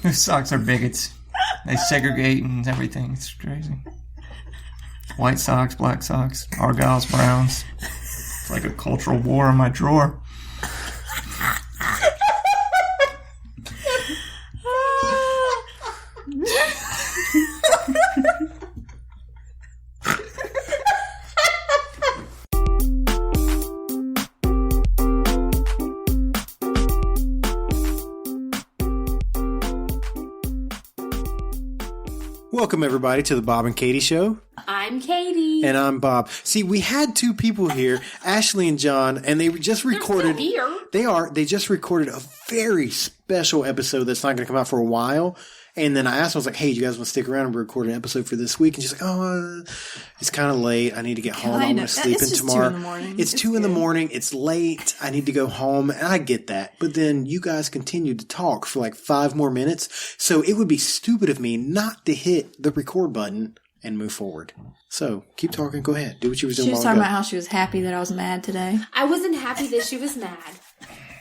Those socks are bigots. They segregate and everything. It's crazy. White socks, black socks, Argyles, Browns. It's like a cultural war in my drawer. Welcome, everybody, to the Bob and Katie Show. I'm Katie. And I'm Bob. See, we had two people here, Ashley and John, and they just recorded... They're still here. They just recorded a very special episode that's not going to come out for a while. And then I asked them, I was like, hey, do you guys want to stick around and record an episode for this week? And she's like, oh, it's kind of late. I need to get home. I'm going to sleep in tomorrow. It's 2 in the morning. It's late. I need to go home. And I get that. But then you guys continued to talk for like 5 more minutes. So it would be stupid of me not to hit the record button and move forward. So keep talking. Go ahead. Do what you were doing. She was talking about how she was happy that I was mad today. I wasn't happy that she was mad.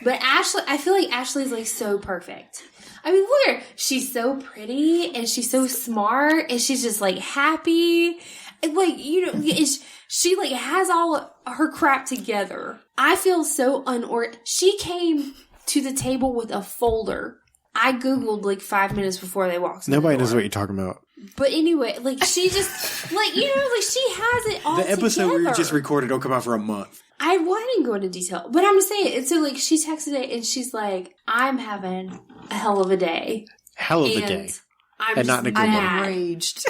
But Ashley, I feel like Ashley's like so perfect. I mean, look at her. She's so pretty and she's so smart and she's just like happy. And, like, you know, she like has all her crap together. I feel so She came to the table with a folder. I Googled like 5 minutes before they walked in. Nobody knows what you're talking about. But anyway, like she just, like, you know, like she has it all The episode together. we just recorded don't come out for a month. I didn't go into detail, but I'm just saying. And so, like, she texted it, and she's like, "I'm having a hell of a day." Hell of a day, I'm and not in a good way. I'm enraged.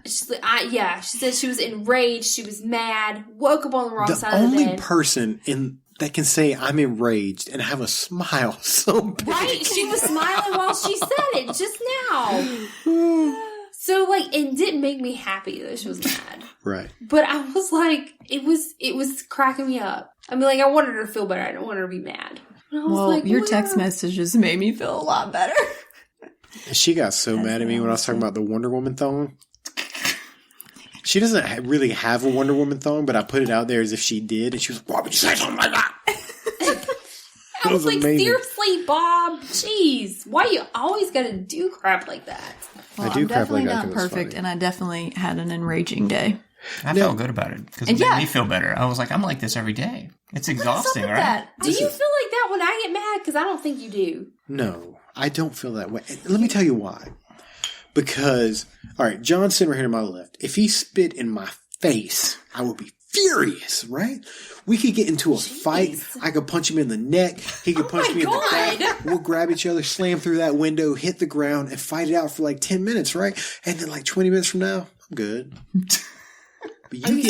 She's like, she said she was enraged. She was mad. Woke up on the wrong side of the bed. The only person that can say I'm enraged and have a smile so big. Right? She was smiling while she said it just now. So, like, it didn't make me happy that she was mad. Right. But I was like, it was cracking me up. I mean, like, I wanted her to feel better. I didn't want her to be mad. Well, like, your text messages made me feel a lot better. She got so mad at me when I was talking about the Wonder Woman thong. She doesn't really have a Wonder Woman thong, but I put it out there as if she did. And she was, why would you say something like that? I was like, amazing. Seriously, Bob, jeez, why you always got to do crap like that? Well, I'm definitely not perfect, and I definitely had an enraging day. I felt good about it because it made me feel better. I was like, I'm like this every day. It's exhausting, right? Do you feel like that when I get mad? Because I don't think you do. No, I don't feel that way. Let me tell you why. Because, all right, John's sitting right here to my left. If he spit in my face, I would be furious, right? We could get into a fight. I could punch him in the neck. He could punch me in the back. We'll grab each other, slam through that window, hit the ground, and fight it out for like 10 minutes, right? And then like 20 minutes from now, I'm good. But you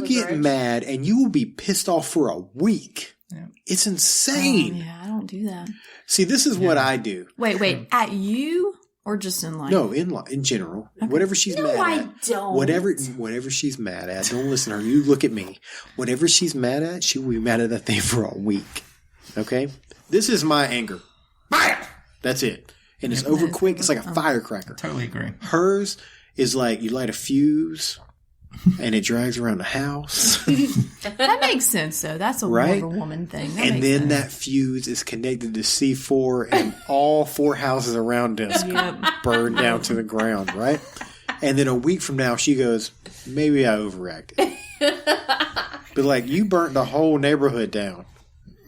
get mad and you will be pissed off for a week. Yeah. It's insane. Yeah, I don't do that. See, this is what I do. Wait, at you? Or just in life? No, in general. Okay. Whatever she's mad at. I don't. Whatever she's mad at. Don't listen to her. You look at me. Whatever she's mad at, she will be mad at that thing for a week. Okay? This is my anger. Bam! That's it. And it's over quick. It's like a firecracker. Totally agree. Hers is like you light a fuse and it drags around the house. That makes sense, though. That's a Wonder Woman thing. And then that fuse is connected to C4 and all 4 houses around us burn down to the ground, right? And then a week from now, she goes, maybe I overreacted. But like, you burnt the whole neighborhood down.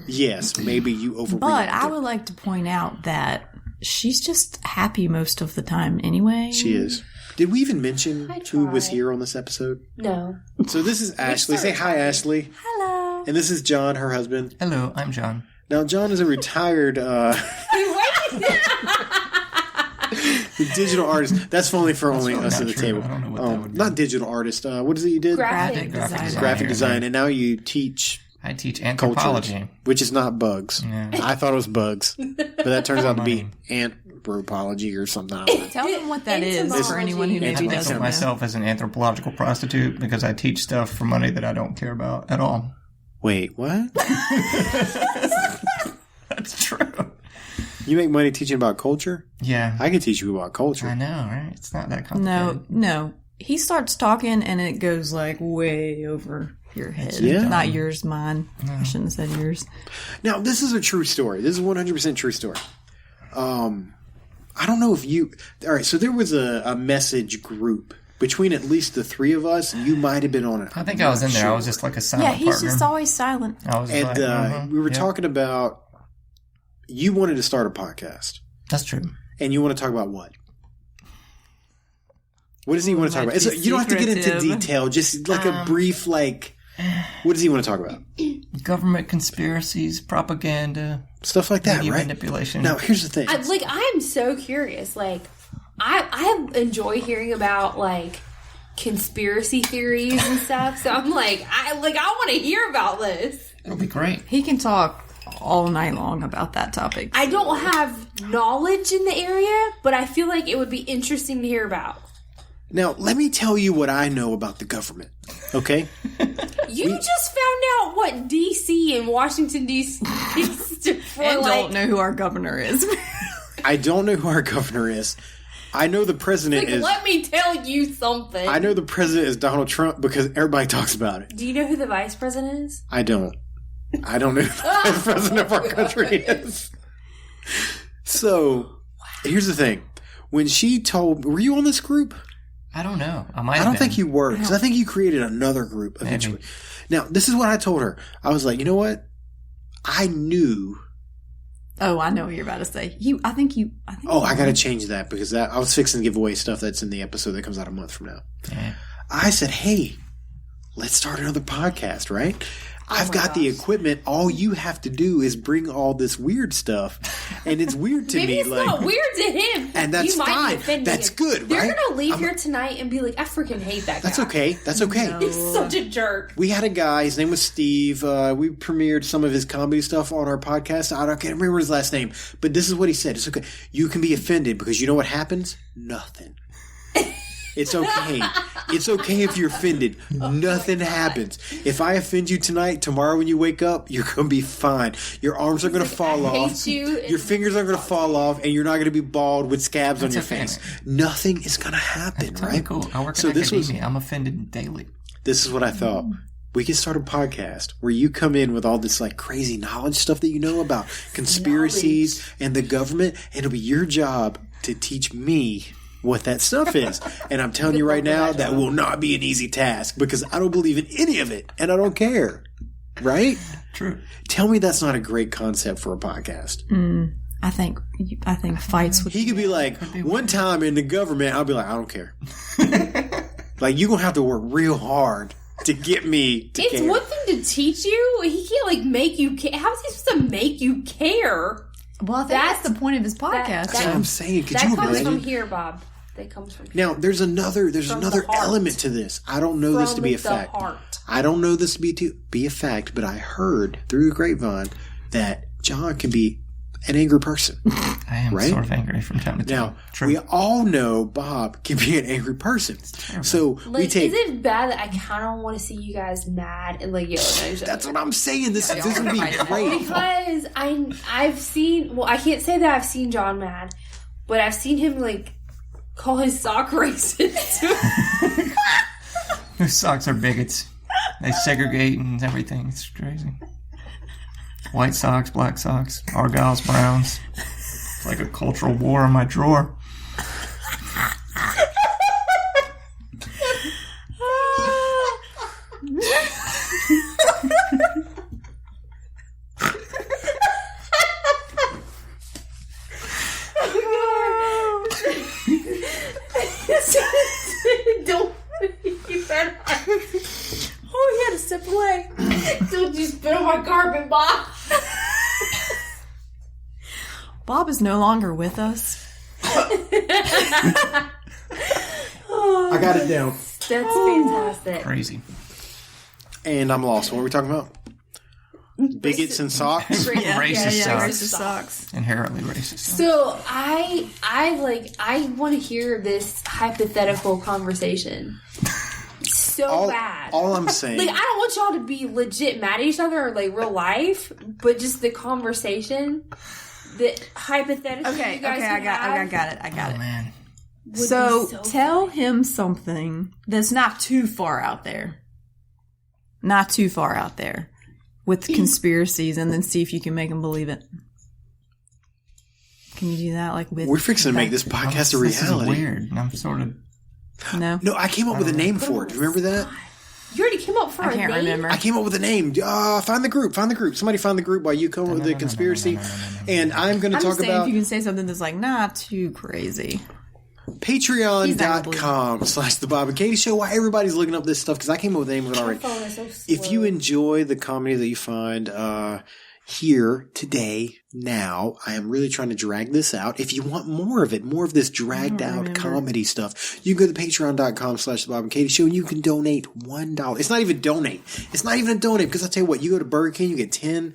Yes, maybe you overreacted. But I would like to point out that she's just happy most of the time anyway. She is. Did we even mention who was here on this episode? No. So this is Ashley. Say hi, Ashley. Hello. And this is John, her husband. Hello, I'm John. Now, John is a retired digital artist. That's only for only us at the table. I don't know what that would be. Not digital artist. What is it you did? Graphic design. And now you teach... I teach anthropology. Cultures, which is not bugs. Yeah. I thought it was bugs. But that turns out to be anthropology or something. Tell them what that is for anyone who maybe doesn't know. I think of myself as an anthropological prostitute because I teach stuff for money that I don't care about at all. Wait, what? That's true. You make money teaching about culture? Yeah. I can teach you about culture. I know, right? It's not that complicated. No. He starts talking and it goes like way over your head. Yeah. Not yours, mine. No. I shouldn't have said yours. Now, this is a true story. This is a 100% true story. I don't know if you. All right, so there was a message group between at least the three of us. You might have been on it. I think I was in there. I was just like a silent Yeah, he's partner. just always silent. I was And like, we were yeah. talking about you wanted to start a podcast, That's true. and you want to talk about what? What does he want to talk might about? be You don't have to get into secretive. detail. Just like a brief, like, what does he want to talk about? Government conspiracies, propaganda, Stuff like that, media right? manipulation. Now, here's the thing. I'm so curious. Like, I enjoy hearing about like conspiracy theories and stuff. So I'm like, I want to hear about this. It'll be great. He can talk all night long about that topic. I don't have knowledge in the area, but I feel like it would be interesting to hear about. Now, let me tell you what I know about the government, okay? You just found out what D.C. and Washington D.C. for and like. don't know who our governor is. I don't know who our governor is. I know the president Like, is. let me tell you something. I know the president is Donald Trump because everybody talks about it. Do you know who the vice president is? I don't. I don't know who the president of our country is. So, here's the thing. When she told, were you on this group? I don't know. I might. I have don't been. think you were, because I think you created another group eventually. Maybe. Now, this is what I told her. I was like, you know what? I knew. Oh, I know what you're about to say. I think. Oh, I got to change that because I was fixing to give away stuff that's in the episode that comes out a month from now. Yeah. I said, hey, let's start another podcast, right? I've got the equipment. All you have to do is bring all this weird stuff. And it's weird to Maybe me. it's like, not weird to him. And that's You might be fine. offending That's him. good, They're right? gonna leave here tonight and be like, I freaking hate that guy. That's okay. That's okay. He's such a jerk. We had a guy, his name was Steve. We premiered some of his comedy stuff on our podcast. I can't remember his last name, but this is what he said. It's okay. You can be offended because you know what happens? Nothing. It's okay. It's okay if you're offended. Nothing happens. If I offend you tonight, tomorrow when you wake up, you're going to be fine. Your arms are going to fall I hate off. you. Your fingers are going to fall off, and you're not going to be bald with scabs on your okay. face. Nothing is going to happen, Totally right? cool. I work So in this was- academia. I'm offended daily. This is what I thought. We could start a podcast where you come in with all this like crazy knowledge stuff that you know about conspiracies and the government, and it'll be your job to teach me what that stuff is. And I'm telling you right now, that will not be an easy task because I don't believe in any of it and I don't care. Right? True. Tell me that's not a great concept for a podcast. I think fights would. He could be like, one time in the government, I'll be like, I don't care. Like, you're going to have to work real hard to get me to It's care. one thing to teach you. He can't like make you care. How is he supposed to make you care? Well, I think that's the point of his podcast. That's what I'm saying. Could That you comes imagine? from here, Bob. That comes from here. Now, there's another the heart. element to this. I don't know this to be a From the fact. heart. I don't know this to be a fact, but I heard through the grapevine that John can be an angry person. I am Right? sort of angry from time to time. Now, True. we all know Bob can be an angry person. So we Like, take. is it bad that I kind of want to see you guys mad and like yelling at each other? That's what I'm saying. This would be great. Because I've seen, well, I can't say that I've seen John mad, but I've seen him like call his sock racist. Those socks are bigots. They segregate and everything. It's crazy. White socks, black socks, Argyles, Browns. It's like a cultural war in my drawer. Don't you better. Oh, he had to step away. Don't you spit on my carpet, Bob. Bob is no longer with us. I got it down. That's fantastic. Crazy. And I'm lost. What are we talking about? Bigots and socks? Racist socks. Racist socks. Inherently racist socks. So I want to hear this hypothetical conversation so bad. All I'm saying. Like, I don't want y'all to be legit mad at each other or like real life, but just the conversation, the hypothetical. Okay, you guys I would got have it. I got Oh, it. man. would So be tell him something that's not too far out there. Not too far out there with conspiracies, and then see if you can make him believe it. Can you do that? Like with We're fixing to make this podcast a This is reality. weird. And I'm sort of. no? No, I came up with a name for it. Do you remember that? You already came up for I a can't name? remember. I came up with a name. Find the group. Find the group. Somebody find the group while you come up with the conspiracy. And I'm going to I'm talk just saying about if you can say something that's like not too crazy. Patreon.com/The Bob and Katie Show. Why everybody's looking up this stuff, because I came up with the name of it My already. phone is so slow. If you enjoy the comedy that you find here today, now, I am really trying to drag this out. If you want more of it, more of this dragged out comedy stuff, you can go to patreon.com/The Bob and Katie Show, and you can donate $1. It's not even donate. It's not even a donate, because I'll tell you what, you go to Burger King, you get 10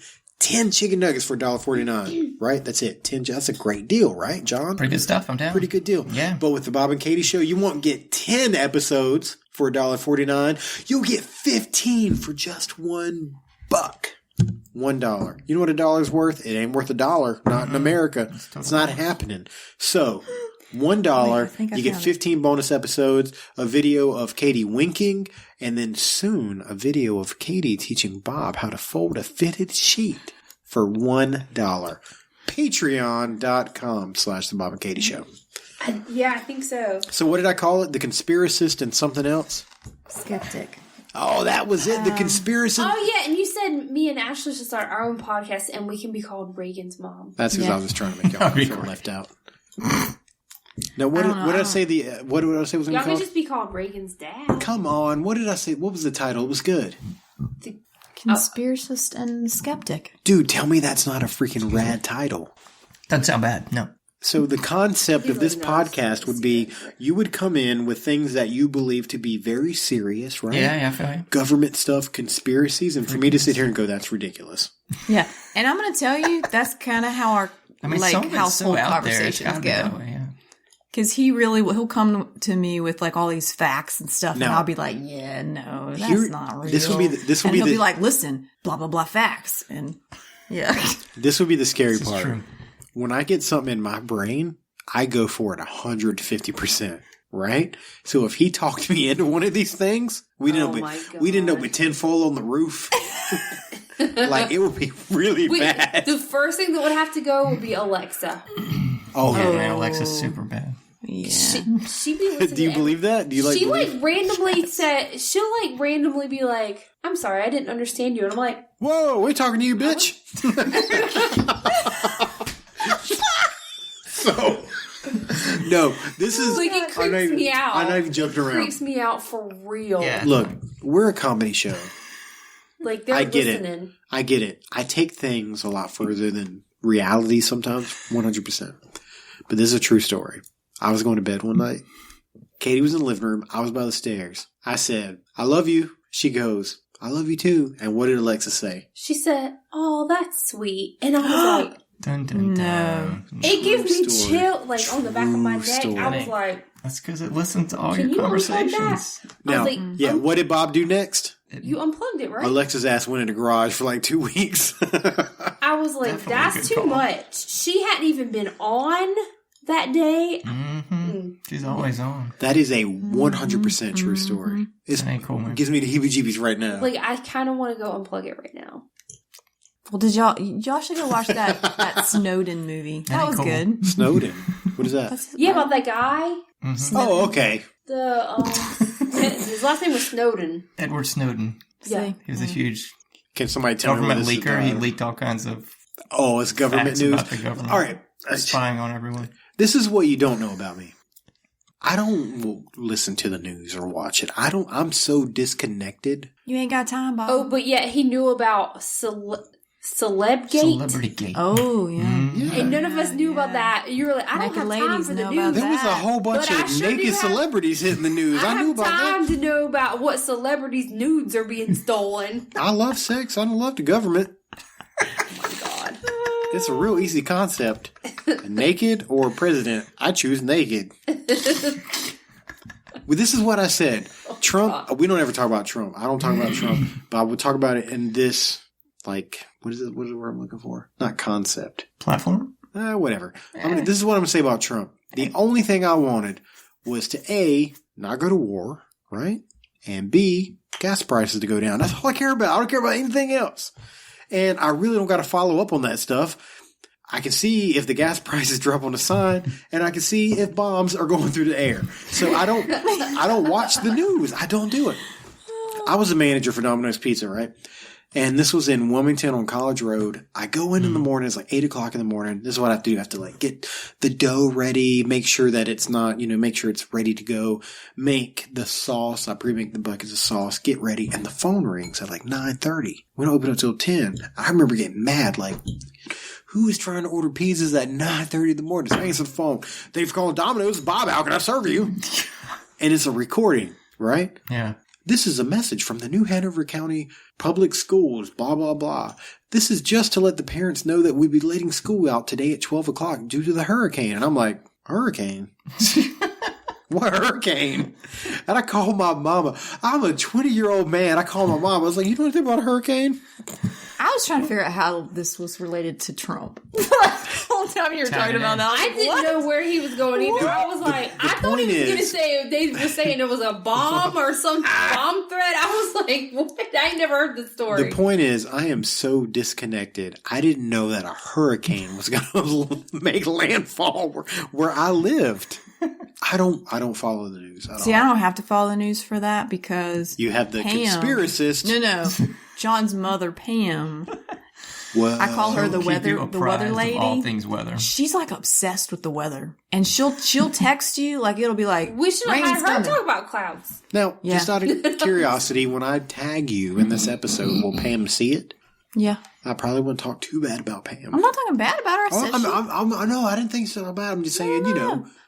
chicken nuggets for $1.49, right? That's it. That's a great deal, right, John? Pretty good stuff. I'm down. Pretty good deal. Yeah. But with the Bob and Katie Show, you won't get 10 episodes for $1.49. You'll get 15 for just $1. $1. You know what $1's worth? It ain't worth $1. Not in America. It's not happening. So, $1, think I you get found it. 15 bonus episodes, a video of Katie winking, and then soon a video of Katie teaching Bob how to fold a fitted sheet for $1. Patreon.com/The Bob and Katie Show. Yeah, I think so. So what did I call it? The conspiracist and something else? Skeptic. Oh, that was it. The conspiracist. Oh, yeah, and you said me and Ashley should start our own podcast, and we can be called Reagan's mom. That's because I was trying to make y'all feel left out. Now, what did I say? What did I say was going Y'all to could call? just be called Reagan's dad. Come on, what did I say? What was the title? It was good, Conspiracist and skeptic. dude. Tell me that's not a freaking rad title. Doesn't sound bad. No. So the concept of this really knows podcast would be you would come in with things that you believe to be very serious, right? Yeah, I feel you. Government stuff, conspiracies, and for me to sit here and go, that's ridiculous. Yeah, and I'm going to tell you that's kind of how our I mean, like some of it's household so out there. It's conversations gotta be go. that way, yeah. Because he'll come to me with like all these facts and stuff, No. and I'll be like, "Yeah, no, that's Here- not real." this would be and he'll be like, "Listen, blah blah blah facts," and yeah, This would be the scary This is part. true. When I get something in my brain, I go for it 150%. Right? So if he talked me into one of these things, we'd end up with tinfoil on the roof. Like it would be really bad. The first thing that would have to go would be Alexa. Oh, Yeah, yeah. man, Alexa's super bad. yeah. She'd be listening Do you to believe that? Do you like She believe? like randomly said, she'll like randomly be like, "I'm sorry, I didn't understand you," and I'm like, Whoa, we're talking to you, bitch. So, no, this is. like it I'm not creeps even- me out. I'm not even joking around. Creeps me out for real. Yeah. Look, we're a comedy show. Like they're I get listening. it. I get it. I take things a lot further than reality sometimes, 100%. But this is a true story. I was going to bed one night. Katie was in the living room. I was by the stairs. I said, "I love you." She goes, "I love you too." And what did Alexa say? She said, "Oh, that's sweet," and I was like, Dun, dun, dun. it gives me story. chill, like on the back of my True neck. story. I was like, That's because it listens to all Can your you unplug that? conversations. Now, like, yeah, what did Bob do next? "You unplugged it, right?" Alexa's ass went in the garage for like 2 weeks. I was like, Definitely a "That's good too call. much." She hadn't even been on that day. Mm-hmm. She's always on. That is a 100% true story. It That ain't cool, man. gives me the heebie-jeebies right now. Like, I kind of want to go unplug it right now. Well, did y'all should go watch that Snowden movie? That ain't was cool. good. Snowden. What is that? Yeah, about that guy. Oh, okay. His last name was Snowden. Edward Snowden. Yeah. He was a huge Can somebody tell me what government this is leaker. He about? leaked all kinds of Oh, it's government facts news. about the government. All right. Spying on everyone. This is what you don't know about me. I don't listen to the news or watch it. I'm so disconnected. You ain't got time, Bob. Oh, but yet he knew about Celebgate. Celebrity Gate. Oh, yeah. Mm-hmm. And none of us knew about that. You were like, I don't Naked have time ladies for the know news. about There was a that. whole bunch But I of sure do naked have- celebrities hitting the news. I I knew have about time that. to know about what celebrities' nudes are being stolen. I love sex. I don't love the government. God. It's a real easy concept. Naked or president? I choose naked. Well, this is what I said. Trump, we don't ever talk about Trump. I don't talk about Trump, but I would talk about it in this, like, what is it? What is the word I'm looking for? Not concept. Platform? Whatever. This is what I'm going to say about Trump. The only thing I wanted was to A, not go to war, right? And B, gas prices to go down. That's all I care about. I don't care about anything else. And I really don't got to follow up on that stuff. I can see if the gas prices drop on the sign, and I can see if bombs are going through the air. So I don't watch the news. I don't do it. I was a manager for Domino's Pizza, right? And this was in Wilmington on College Road. I go in the morning. It's like 8 o'clock in the morning. This is what I have to do. I have to like get the dough ready, make sure that it's not, make sure it's ready to go, make the sauce. I pre-make the buckets of sauce, get ready. And the phone rings at like 9:30. We don't open up till 10. I remember getting mad. Like, who is trying to order pizzas at 9:30 in the morning? So I answer the phone. They've called Domino's. Bob, how can I serve you? And it's a recording, right? Yeah. This is a message from the New Hanover County Public Schools, blah, blah, blah. This is just to let the parents know that we'll be letting school out today at 12 o'clock due to the hurricane. And I'm like, hurricane? What hurricane? And I called my mama. I'm a 20-year-old man. I called my mom. I was like, you know anything about a hurricane? I was trying to figure out how this was related to Trump. The whole time you were talking about that, I didn't know where he was going either. I was like, I thought he was going to say, they were saying it was a bomb or some bomb threat. I was like, what? I ain't never heard the story. The point is, I am so disconnected. I didn't know that a hurricane was going to make landfall where I lived. I don't follow the news at all. See, I don't have to follow the news for that because You have the Pam. conspiracist. No. John's mother, Pam. Well, I call her the Keep weather you the apprised weather of lady. all things weather. She's like obsessed with the weather, and she'll text you like it'll be like We should have "Rain's had her coming." talk about clouds. Now, Yeah. just out of curiosity, when I tag you in this episode, will Pam see it? Yeah, I probably wouldn't talk too bad about Pam. I'm not talking bad about her. I said she- I know, I didn't think so bad. I'm just saying,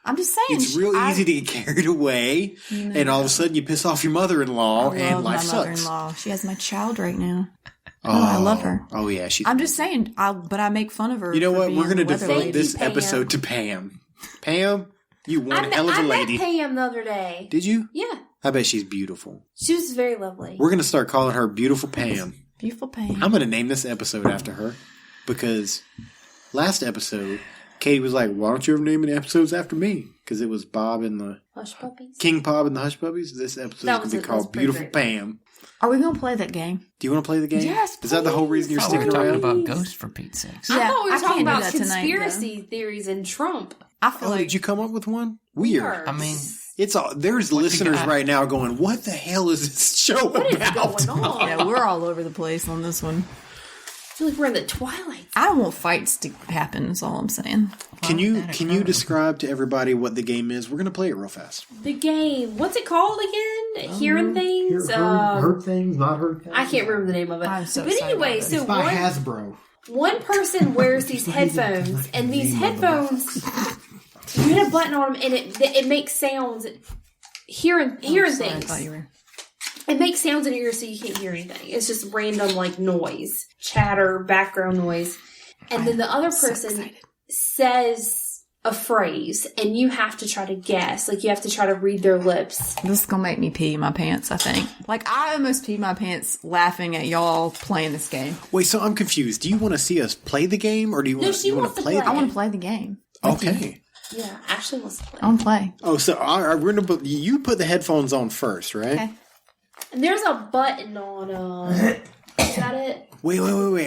I'm just saying it's real easy to get carried away, and all of a sudden you piss off your mother-in-law, I and love life my sucks. mother-in-law. She has my child right now. Oh, I love her. Oh, yeah. I'm just saying, but I make fun of her. You know for what? being We're going to the weather devote lady. this Pam. episode to Pam. Pam, you one I hell of a met lady. Pam the other day. Did you? Yeah. I bet she's beautiful. She was very lovely. We're going to start calling her Beautiful Pam. Beautiful Pam. I'm going to name this episode after her because last episode, Katie was like, why don't you ever name any episodes after me? Because it was Bob and the Hush Puppies. King Bob and the Hush Puppies. This episode That is going to be was called pretty Beautiful great. Pam. Are we gonna play that game? Do you want to play the game? Yes, Is that the whole reason you're Oh, we were sticking talking around? about ghosts for Pete's sakes. I Yeah, thought we I were talking can't do about that tonight, conspiracy theories and Trump. I feel Oh, like did you come up with one? Weird. I mean, It's all, there's you listeners got? right now going, what the hell is this show What is about? going on? yeah, we're all over the place on this one. I feel like we're in the twilight. I don't want fights to happen. Is all I'm saying. Can you describe to everybody what the game is? We're going to play it real fast. The game. What's it called again? Hearing things. Heard things, not heard things. I can't remember the name of it. I'm so but sorry anyway, about so Hasbro. one person wears these headphones, and these headphones, you hit a button on them, and it makes sounds. Hearing Sorry, I things. thought you were. It makes sounds in your ear so you can't hear anything. It's just random like noise, chatter, background noise. And then the other person says a phrase and you have to try to guess. Like you have to try to read their lips. This is gonna make me pee my pants. I think. Like I almost peed my pants laughing at y'all playing this game. Wait, so I'm confused. Do you want to see us play the game, or do you want she you want wants to to play? play. The I game? want to play the game. Okay. Yeah, Ashley wants to play. I want to play. Oh, so we're gonna put you put the headphones on first, right? Okay. And there's a button on is that it? Wait!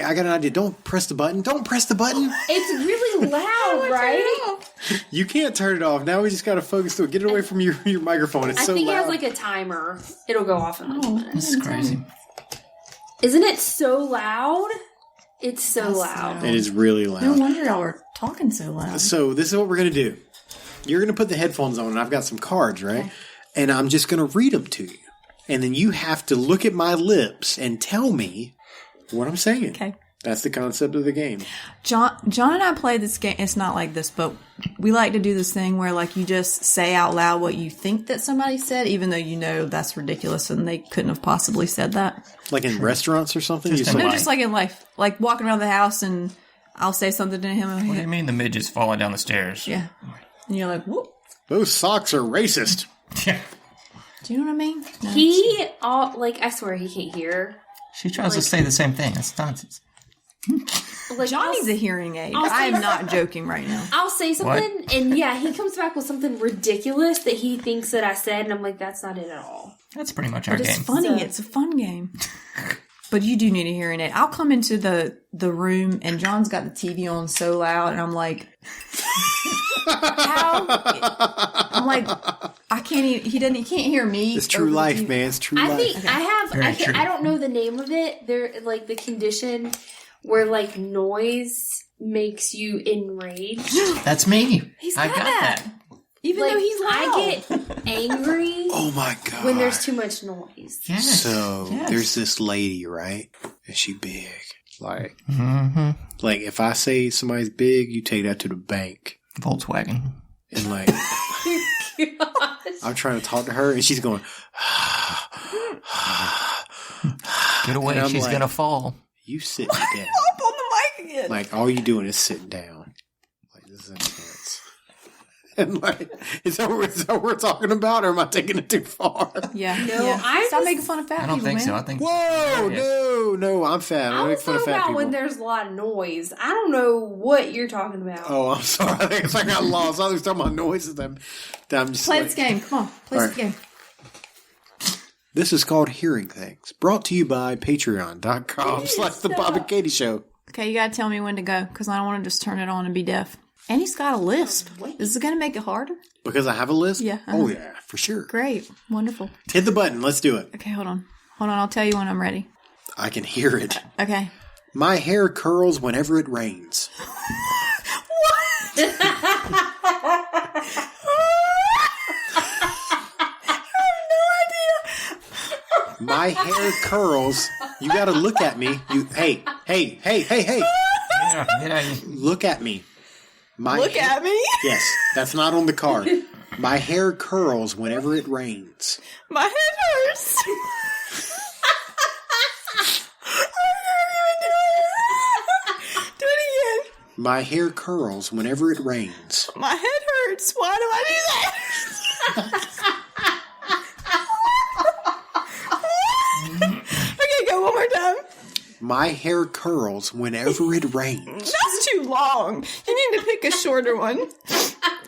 I got an idea. Don't press the button. Don't press the button. It's really loud, right? You can't turn it off. Now we just got to focus to it. Get it away from your microphone. It's I so think loud. it has like a timer. It'll go off in like a minute. this is crazy. Isn't it so loud? It's so loud. It is really loud. No wonder y'all were talking so loud. So this is what we're going to do. You're going to put the headphones on, and I've got some cards, right? Okay. And I'm just going to read them to you. And then you have to look at my lips and tell me what I'm saying. Okay. That's the concept of the game. John and I play this game. It's not like this, but we like to do this thing where like you just say out loud what you think that somebody said, even though you know that's ridiculous and they couldn't have possibly said that. Like in restaurants or something? Just You in say- No, life. just like in life, like walking around the house and I'll say something to him. And What do you mean the midget's falling down the stairs? yeah, and you're like, whoop. Those socks are racist. Do you know what I mean? No. He, I swear he can't hear. She tries to say the same thing. That's nonsense. Like, Johnny's a hearing aid. I'll I am say- not joking right now. I'll say something, and yeah, he comes back with something ridiculous that he thinks that I said, and I'm like, that's not it at all. That's pretty much our But it's game. funny. So- It's a fun game. But you do need a hearing aid. I'll come into the room and John's got the TV on so loud and I'm like, how? I'm like, I can't even, he can't hear me. It's true over the life, TV. man. It's true I life. think Very true. I don't know the name of it. They're like the condition where like noise makes you enraged. That's me. He's I got got that. that. Even Like though he's loud. I get angry Oh my god. when there's too much noise. Yes. So Yes. there's this lady, right? And she big. Like Mm-hmm. like if I say somebody's big, you take that to the bank. Volkswagen. And like Gosh. I'm trying to talk to her and she's going Get away. And I'm She's like- going to fall. you sit me down. up on the mic again. Like all you doing is sitting down. Like this is intense. And like is that what we're talking about, or am I taking it too far? yeah. No, yeah. I Stop just- making fun of fat I don't people, think man. so. I think. Whoa, no, I'm fat. I I make was fun of talking fat about people. when there's a lot of noise. I don't know what you're talking about. Oh, I'm sorry. I think it's like I got lost. I was talking about noises. That I'm just Play like, this game. Come on. Play All this game. This is called Hearing Things. Brought to you by Patreon.com/The Bob and Katie Show. Okay, you gotta tell me when to go because I don't want to just turn it on and be deaf. And he's got a lisp. Is it gonna make it harder? Because I have a list? Yeah. Oh, yeah, for sure. Great. Wonderful. Hit the button. Let's do it. Okay, hold on. Hold on. I'll tell you when I'm ready. I can hear it. Okay. My hair curls whenever it rains. My hair curls. You got to look at me. Hey. Yeah, get out of here. Look at me. Look at me. Yes, that's not on the card. My hair curls whenever it rains. My head hurts. Do it again. My hair curls whenever it rains. My head hurts. Why do I do that? Okay, go one more time. My hair curls whenever it rains. That's too long. You need to pick a shorter one.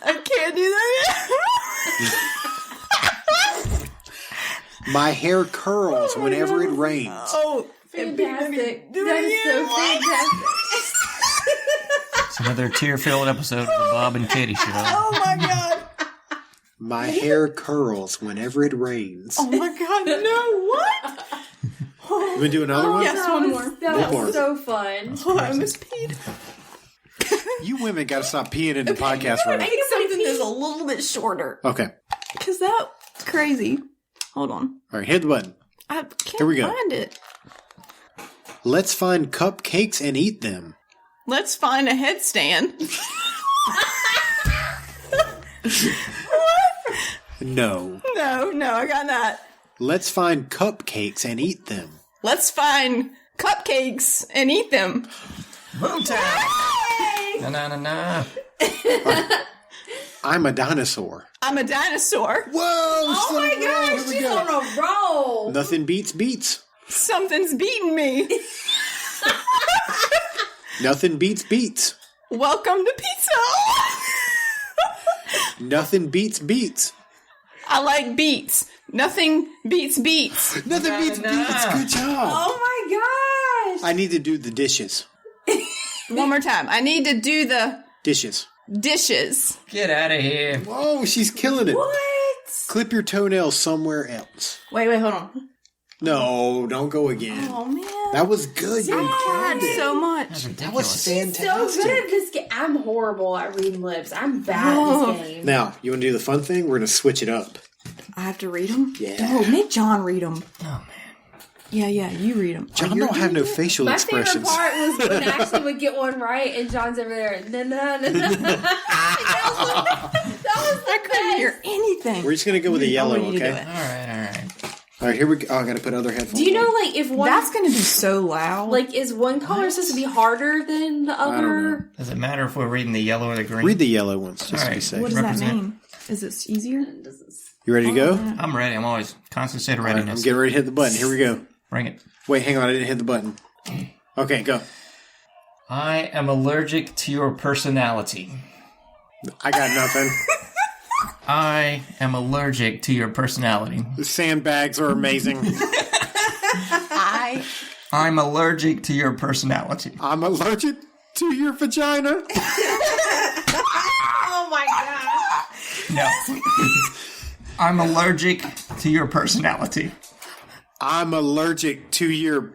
I can't do that. My hair curls whenever it rains. Oh, Fantastic. Do That it is so again. fantastic. It's another tear-filled episode of the Bob and Katie Show. Oh my god. My hair curls whenever it rains. Oh my god. No, what? You want to do another one? Yes, one more. That One more. was so fun. Oh, I almost peed. You women got to stop peeing in the podcast I room. need something that's a little bit shorter. Okay. Because that's crazy. Hold on. All right, hit the button. I can't Here we go. find it. Let's find cupcakes and eat them. Let's find a headstand. No. No, I got that. Let's find cupcakes and eat them. Let's find cupcakes and eat them. Boom time! Na na na na. I'm a dinosaur. I'm a dinosaur. Whoa! Oh my gosh, Here we she's go. on a roll. Nothing beats beats. Something's beating me. Nothing beats beats. Welcome to pizza. Nothing beats beats. I like beats. Nothing beats beats. Nothing beats beats. Good job. Oh my gosh. I need to do the dishes. One more time. I need to do the Dishes. dishes. Get out of here. Whoa, she's killing it. What? Clip your toenails somewhere else. Wait, hold on. No, don't go again. Oh man. That was good. You killed it. So much. That was So fantastic. good at this game. I'm horrible at reading lips. I'm bad at this game. Now, you want to do the fun thing? We're going to switch it up. I have to read them? Yeah. Oh, make John read them. Oh man. Yeah, you read them. John don't have no facial My expressions. favorite part was when Ashley would get one right and John's over there. Na, na, na, na. That was I couldn't hear anything. We're just going to go with the yellow, want you to do okay? it. All right. All right, here we go. Oh, I got to put other headphones Do you know, on. like, if one, That's going to be so loud. like, is one color supposed to be harder than the don't know. other? Does it matter if we're reading the yellow or the green? Read the yellow ones, just to be Alright. safe. what does that represent. mean? Is it easier? You ready to go? I'm ready. I'm always constant state of All right, readiness. I'm getting ready to hit the button. Here we go. Bring it. Wait, hang on. I didn't hit the button. Okay, go. I am allergic to your personality. I got nothing. I am allergic to your personality. The sandbags are amazing. I I'm allergic to your personality. I'm allergic to your vagina. Oh my god. No. I'm allergic to your personality. I'm allergic to your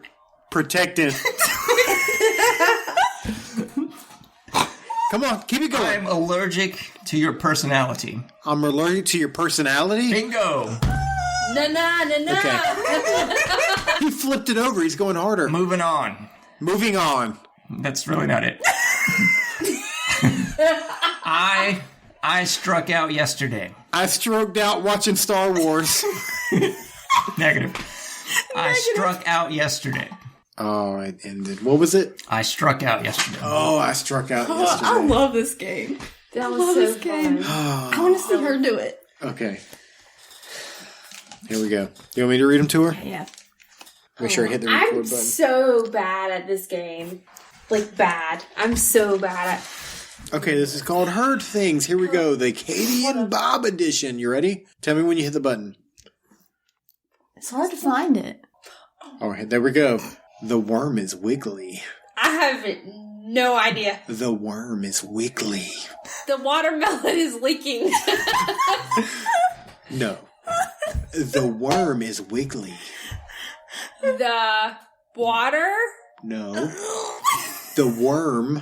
protectant. Come on, keep it going. I'm allergic to your personality. I'm allergic to your personality. Bingo. Na. Okay. He flipped it over. He's going harder. Moving on. Moving on. That's really not it. I struck out yesterday. I stroked out watching Star Wars. Negative. I struck out yesterday. Oh, it ended. What was it? I struck out yesterday. Oh, I struck out I yesterday. love this game. That was love so this game. fun. I want to see her do it. Okay. Here we go. You want me to read them to her? Yeah. Make sure I hit the record I'm button. so bad at this game. Like, bad. I'm so bad at Okay, this is called Heard Things. Here we go. The Katie and Bob edition. You ready? Tell me when you hit the button. It's hard to find it. All right, there we go. The worm is wiggly. I have no idea. The worm is wiggly. The watermelon is leaking. No. The worm is wiggly. The water? No. The worm.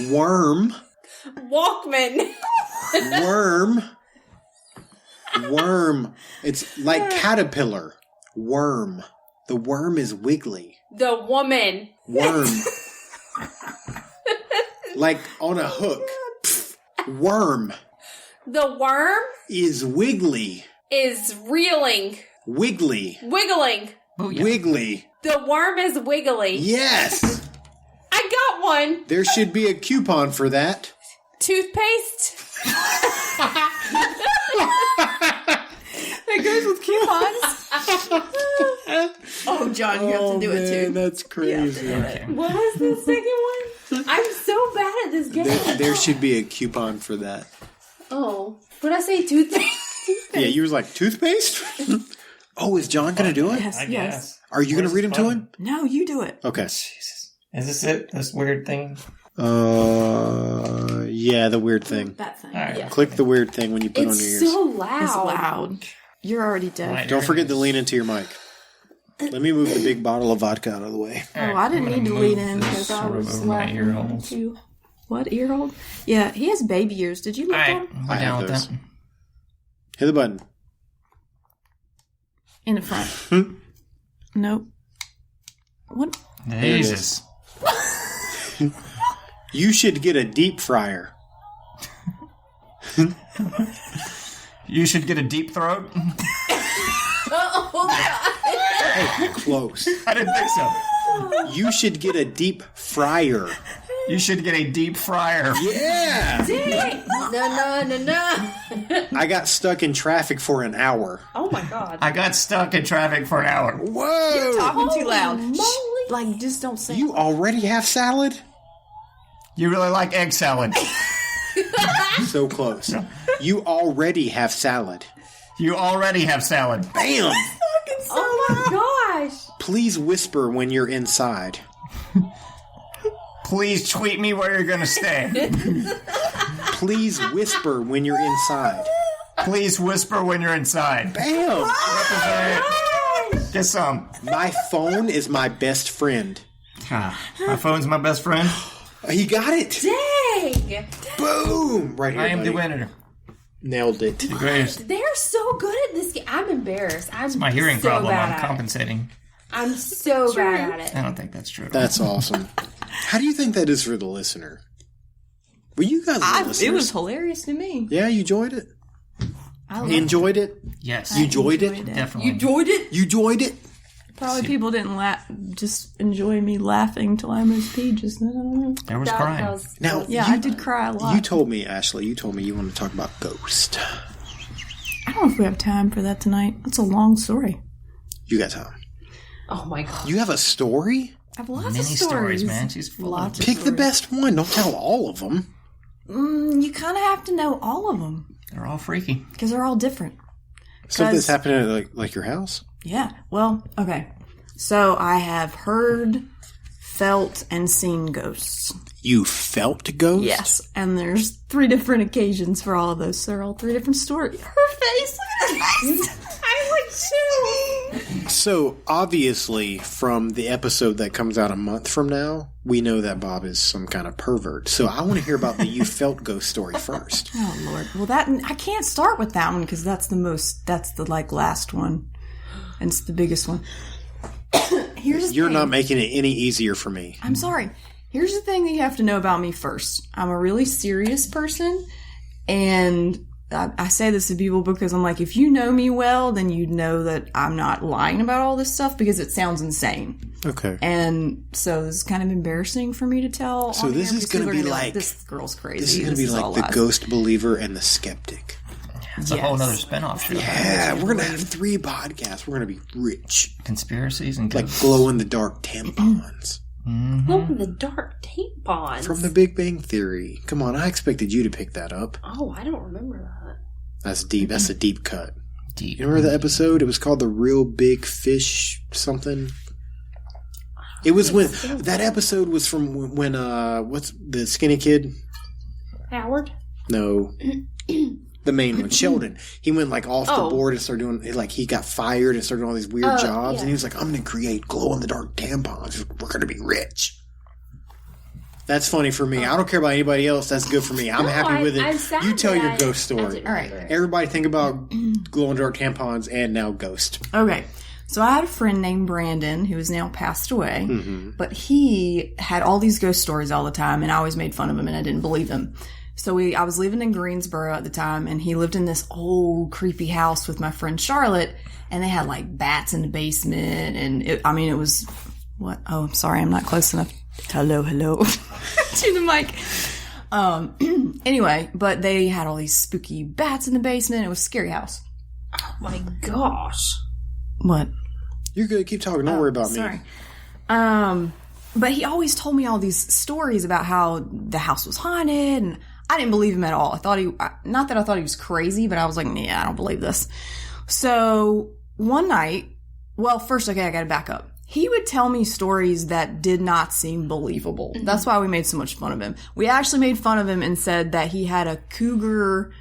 Worm. Walkman. Worm. It's like caterpillar. Worm. The worm is wiggly. The woman. Worm. Like on a hook. Pfft. Worm The worm is wiggly. is reeling. Wiggly. Wiggling. Booyah. Wiggly. The worm is wiggly. Yes. I got one. There should be a coupon for that. Toothpaste. It goes with coupons. Oh, John, you have to do it too. That's crazy. What was the second one? I'm so bad at this game. There should be a coupon for that. Oh. Would I say toothpaste? Yeah, you was like, toothpaste? Oh, is John going to do it? Yes, I yes. guess. Are you going to read them to him? No, you do it. Okay. Jesus. Is this it? This weird thing? Yeah, the weird thing. That thing. All right. Yeah. Click the weird thing when you put it on your It's ears. so loud. It's loud. You're already dead. Right. Don't forget to lean into your mic. Let me move the big bottle of vodka out of the way. Oh, I didn't need to lean in because I sort of was over my laughing ear holes. too. What, ear hole? Yeah, he has baby ears. Did you look All at right. him? We're I down have with those. that. Hit the button. In the front. Nope. What? Jesus. You should get a deep fryer. You should get a deep throat. Close. I didn't think so. You should get a deep fryer. You should get a deep fryer. Yeah. No. I got stuck in traffic for an hour. Oh my god. I got stuck in traffic for an hour. Whoa. Talking too loud. Moly. Shh, like, just don't say You already have salad? You really like egg salad. So close. You already have salad. You already have salad. Bam. Oh my gosh. Please whisper when you're inside. Please tweet me where you're going to stay. Please whisper when you're inside. Please whisper when you're inside. Bam. Get some. My phone is my best friend. My phone's my best friend. He got it. Dang. Boom. Right here, I am buddy. the winner. Nailed it. The greatest. They're so good at this game. I'm embarrassed. I'm My hearing so problem. bad I'm at it. compensating. I'm so bad at it. I don't think that's true. That's awesome. How do you think that is for the listener? Were you guys the listeners? It was hilarious to me. Yeah, you enjoyed it? I loved Enjoyed it? Yes. You enjoyed it? Definitely. Enjoyed it? You enjoyed it? Probably people didn't just enjoy me laughing till I almost peed just then. There was crying. Now, Yeah, I did cry a lot. You told me, Ashley, you want to talk about Ghost. I don't know if we have time for that tonight. That's a long story. You got time. Oh my god. You have a story? I have lots Many of stories, man. She's full Lots of of Pick the stories. best one. Don't tell all of them. You kind of have to know all of them They're all freaky. because they're all different. So this 'Cause- happened at like your house? Yeah. Well, okay. So I have heard, felt, and seen ghosts. You felt ghosts? Yes, and there's 3 different occasions for all of those. So they're all 3 different stories. Her face, look at her face. I like chills. So, obviously, from the episode that comes out a month from now, we know that Bob is some kind of pervert. So, I want to hear about the you felt ghost story first. Oh Lord. Well, I can't start with that one because that's the last one, and it's the biggest one. Here's the You're thing. not making it any easier for me. I'm sorry. Here's the thing that you have to know about me first. I'm a really serious person, and I say this to people because I'm like, if you know me well, then you'd know that I'm not lying about all this stuff because it sounds insane. Okay. And so this is kind of embarrassing for me to tell. So this is going to be like, this girl's crazy. this is going to be like the ghost believer and the skeptic. It's a whole other spinoff show. Yeah, we're going to have 3 podcasts. We're going to be rich. Conspiracies and Like ghosts. glow-in-the-dark tampons. Glow in the dark tampons. From the Big Bang Theory. Come on, I expected you to pick that up. Oh, I don't remember that. That's deep. That's a deep cut. Deep. You remember the episode? It was called The Real Big Fish something. It was when that episode was from when what's the skinny kid? Howard? No. The main one, Sheldon. He went like off the board and started doing like he got fired and started doing all these weird jobs, and he was like, "I'm going to create glow in the dark tampons. We're going to be rich." That's funny for me. I don't care about anybody else. That's good for me. I'm happy with it. I'm sad You tell that your ghost story. All right. Everybody think about glow in the dark tampons and now ghost. Okay. So I had a friend named Brandon who has now passed away, but he had all these ghost stories all the time, and I always made fun of him and I didn't believe him. So I was living in Greensboro at the time, and he lived in this old creepy house with my friend Charlotte, and they had like bats in the basement, and it was what? Oh, I'm sorry, I'm not close enough. Hello to the mic. Anyway, but they had all these spooky bats in the basement. It was a scary house. Oh my gosh. What? You're good. Keep talking. Don't worry about me. Sorry. But he always told me all these stories about how the house was haunted, and I didn't believe him at all. Not that I thought he was crazy, but I was like, yeah, I don't believe this. So one night, well, first, okay, I gotta back up. He would tell me stories that did not seem believable. That's why we made so much fun of him. We actually made fun of him and said that he had a cougar.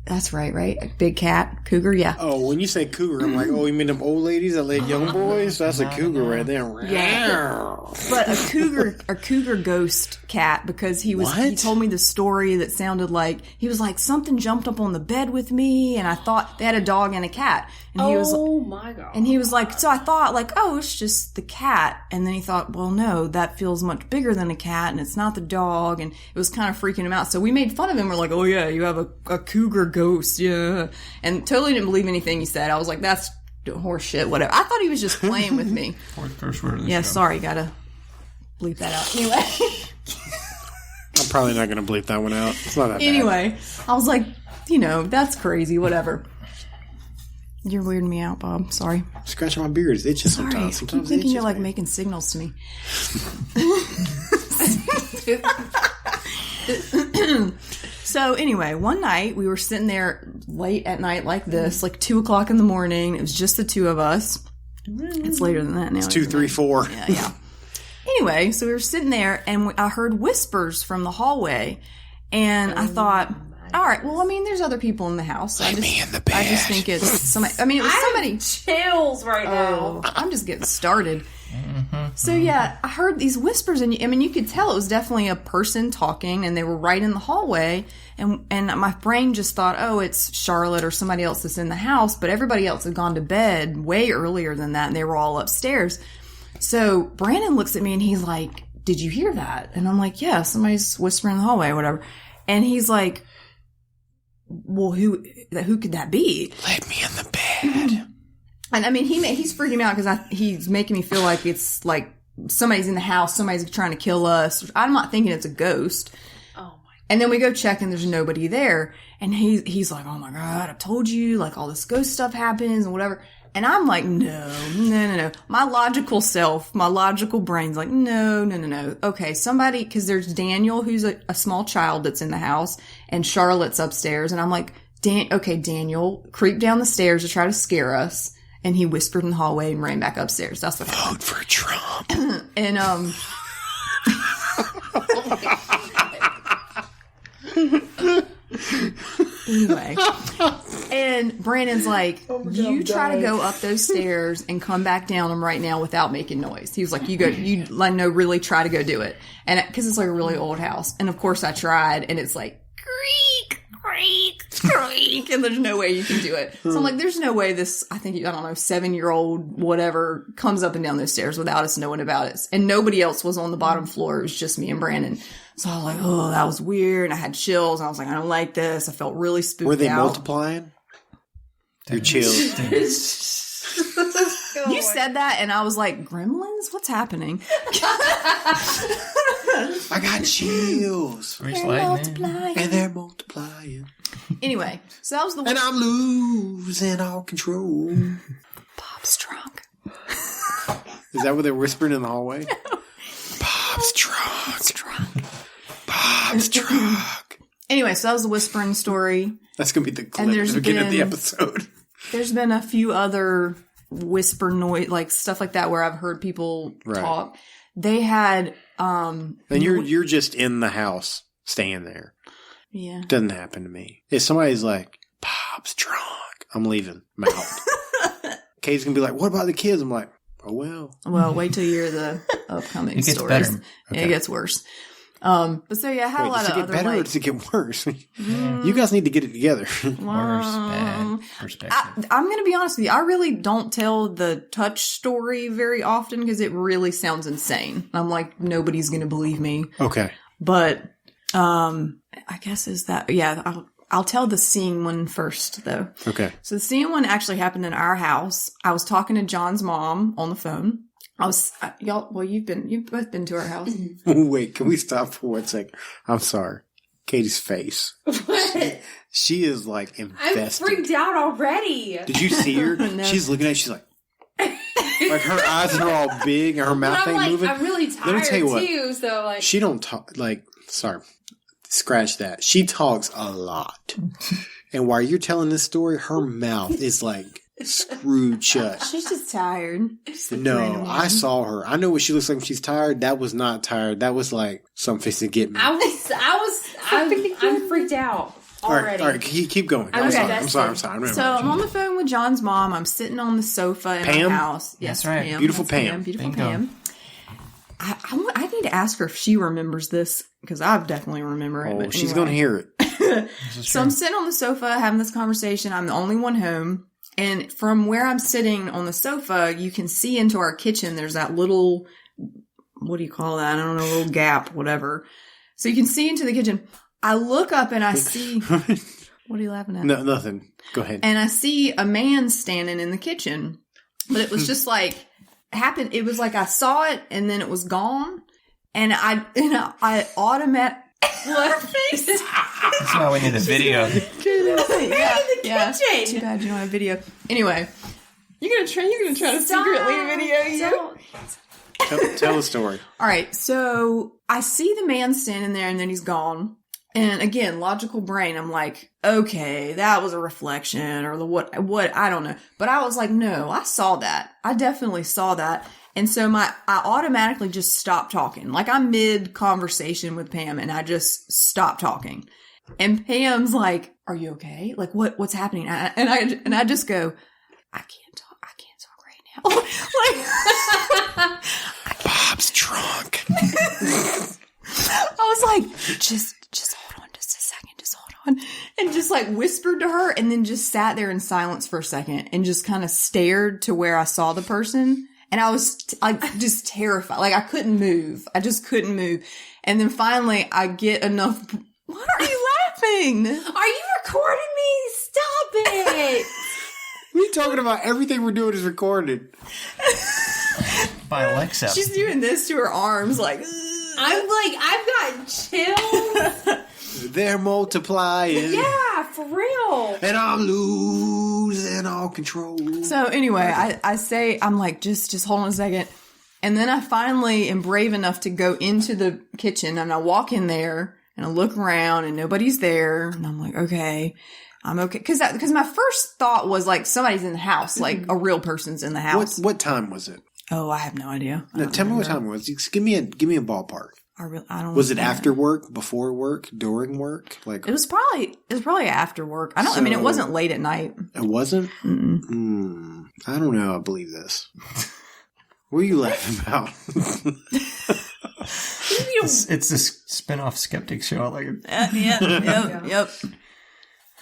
That's right? A big cat? Cougar? Yeah. Oh, when you say cougar, I'm like, oh, you mean them old ladies that lay young boys? That's a cougar right there. Yeah. But a cougar ghost cat, because he told me the story that sounded like, he was like, something jumped up on the bed with me, and I thought they had a dog and a cat. And he was, my God. and he was like, so I thought like, oh, it's just the cat. And then he thought, well, no, that feels much bigger than a cat, and it's not the dog. And it was kind of freaking him out. So we made fun of him. We're like, oh yeah, you have a cougar ghost, yeah. And totally didn't believe anything he said. I was like, that's horse shit, whatever. I thought he was just playing with me. First word of the Yeah, show. sorry, gotta bleep that out. Anyway. I'm probably not going to bleep that one out. It's not that bad. Anyway, I was like, that's crazy, whatever. You're weirding me out, Bob. Sorry. Scratching my beard is itching Sorry. sometimes. I keep Sometimes it thinking itches, you're like man. making signals to me. So anyway, one night we were sitting there late at night like this, like 2:00 in the morning. It was just the two of us. It's later than that now. It's 2, 3, 4. Yeah. Anyway, so we were sitting there, and I heard whispers from the hallway, and I thought, all right, well, I mean, there's other people in the house. So I just think it's somebody. I mean, it was somebody. Chills right now. I'm just getting started. So yeah, I heard these whispers, and I mean, you could tell it was definitely a person talking, and they were right in the hallway. And my brain just thought, oh, it's Charlotte or somebody else that's in the house, but everybody else had gone to bed way earlier than that, and they were all upstairs. So Brandon looks at me, and he's like, "Did you hear that?" And I'm like, "Yeah, somebody's whispering in the hallway, or whatever." And he's like, "Well, who could that be?" Let me in the bed. And I mean, he's freaking me out because he's making me feel like it's like somebody's in the house, somebody's trying to kill us. I'm not thinking it's a ghost. Oh my. And then we go check and there's nobody there. And he's like, oh my God, I told you, like all this ghost stuff happens and whatever. And I'm like, no. My logical self, my logical brain's like, no. Okay, somebody, because there's Daniel, who's a small child that's in the house, and Charlotte's upstairs. And I'm like, Daniel, creep down the stairs to try to scare us. And he whispered in the hallway and ran back upstairs. That's what happened. Vote for Trump. And anyway, and Brandon's like, you try to go up those stairs and come back down them right now without making noise. He was like, you like, no, really try to go do it. And because it's like a really old house. And of course I tried, and it's like, creak, creak, creak, and there's no way you can do it. So I'm like, there's no way this, I don't know, 7-year-old, whatever, comes up and down those stairs without us knowing about it. And nobody else was on the bottom floor. It was just me and Brandon. So I was like, oh, that was weird. And I had chills. And I was like, I don't like this. I felt really spooked out. Were they multiplying? Your chills. You said that, and I was like, gremlins? What's happening? I got chills. Reach lightning. And they're multiplying. Anyway, so that was the And I'm losing all control. Bob's drunk. Is that what they're whispering in the hallway? Bob's drunk. Bob's drunk. Anyway, so that was the whispering story. That's going to be the clip And at there's the beginning of the been- episode. There's been a few other whisper noise, like stuff like that, where I've heard people Right. talk. They had, And you're just in the house, staying there. yeah. Doesn't happen to me. If somebody's like, Bob's drunk, I'm leaving. I'm out. Kay's going to be like, what about the kids? I'm like, oh, well. Well, wait till you hear the upcoming It gets stories. better. Okay. It gets worse. But so yeah, I had Wait, a lot does of it get other better or like, does it get worse? You guys need to get it together. Worse, bad perspective. I'm going to be honest with you. I really don't tell the touch story very often because it really sounds insane. I'm like, nobody's going to believe me. Okay. But, I guess is that, yeah, I'll tell the seeing one first though. Okay. So the seeing one actually happened in our house. I was talking to John's mom on the phone. You've both been to our house. Wait, can we stop for 1 second? I'm sorry. Katie's face. What? She is like I'm invested. freaked out already. Did you see her? No. She's looking at you, she's like her eyes are all big and her But mouth I'm ain't like, moving. I'm really Let me tired tell you what. too, so like, She don't talk sorry. Scratch that. She talks a lot. And while you're telling this story, her mouth is like screwed shut. She's just tired. No, I saw her. I know what she looks like when she's tired. That was not tired. That was like something to get me. I'm freaked out already. All right, keep going. I'm Okay, sorry. that's I'm sorry. good. I'm sorry. I remember. So I'm on the phone with John's mom. I'm sitting on the sofa in Pam? my house. Yes, That's right. Pam. Beautiful That's Pam. Beautiful Bingo. Pam. I need to ask her if she remembers this because I definitely remember it. Oh, But she's anyway. going to hear it. This is So true. I'm sitting on the sofa having this conversation. I'm the only one home. And from where I'm sitting on the sofa, you can see into our kitchen. There's that little, what do you call that? I don't know, a little gap, whatever. So you can see into the kitchen. I look up and I see, what are you laughing at? No, nothing. Go ahead. And I see a man standing in the kitchen. But it was just like, happened. It was like I saw it and then it was gone. And I automatically, what face? That's why we need a video. yeah. Too bad you don't have video. Anyway, you're gonna try to secretly video you. Tell the story. All right, so I see the man standing there, and then he's gone. And again, logical brain, I'm like, okay, that was a reflection, or the what I don't know. But I was like, no, I saw that. I definitely saw that. And so I automatically just stopped talking. Like I'm mid conversation with Pam, and I just stopped talking. And Pam's like, "Are you okay? Like what's happening?" And I just go, "I can't talk right now." Like Bob's drunk. I was like, just hold on just a second, just hold on. And just like whispered to her and then just sat there in silence for a second and just kind of stared to where I saw the person. And I was just terrified. Like I couldn't move. I just couldn't move. And then finally I get enough. What are you laughing? Are you recording me? Stop it! We're talking about everything we're doing is recorded. By Alexa. She's doing this to her arms like, I'm like, I've got chills. They're multiplying. Yeah, for real. And I'm losing all control. So anyway, I say, I'm like, just hold on a second. And then I finally am brave enough to go into the kitchen and I walk in there and I look around and nobody's there. And I'm like, okay. I'm okay. Because my first thought was like somebody's in the house, like a real person's in the house. What time was it? Oh, I have no idea. No, tell me what time it was. Just give me a ballpark. I don't. Was it know. after work, before work, during work? Like It was probably after work. I mean, it wasn't late at night. it wasn't. I don't know. I believe this. What are you laughing about? It's this spin-off skeptic show. I like it. Yep.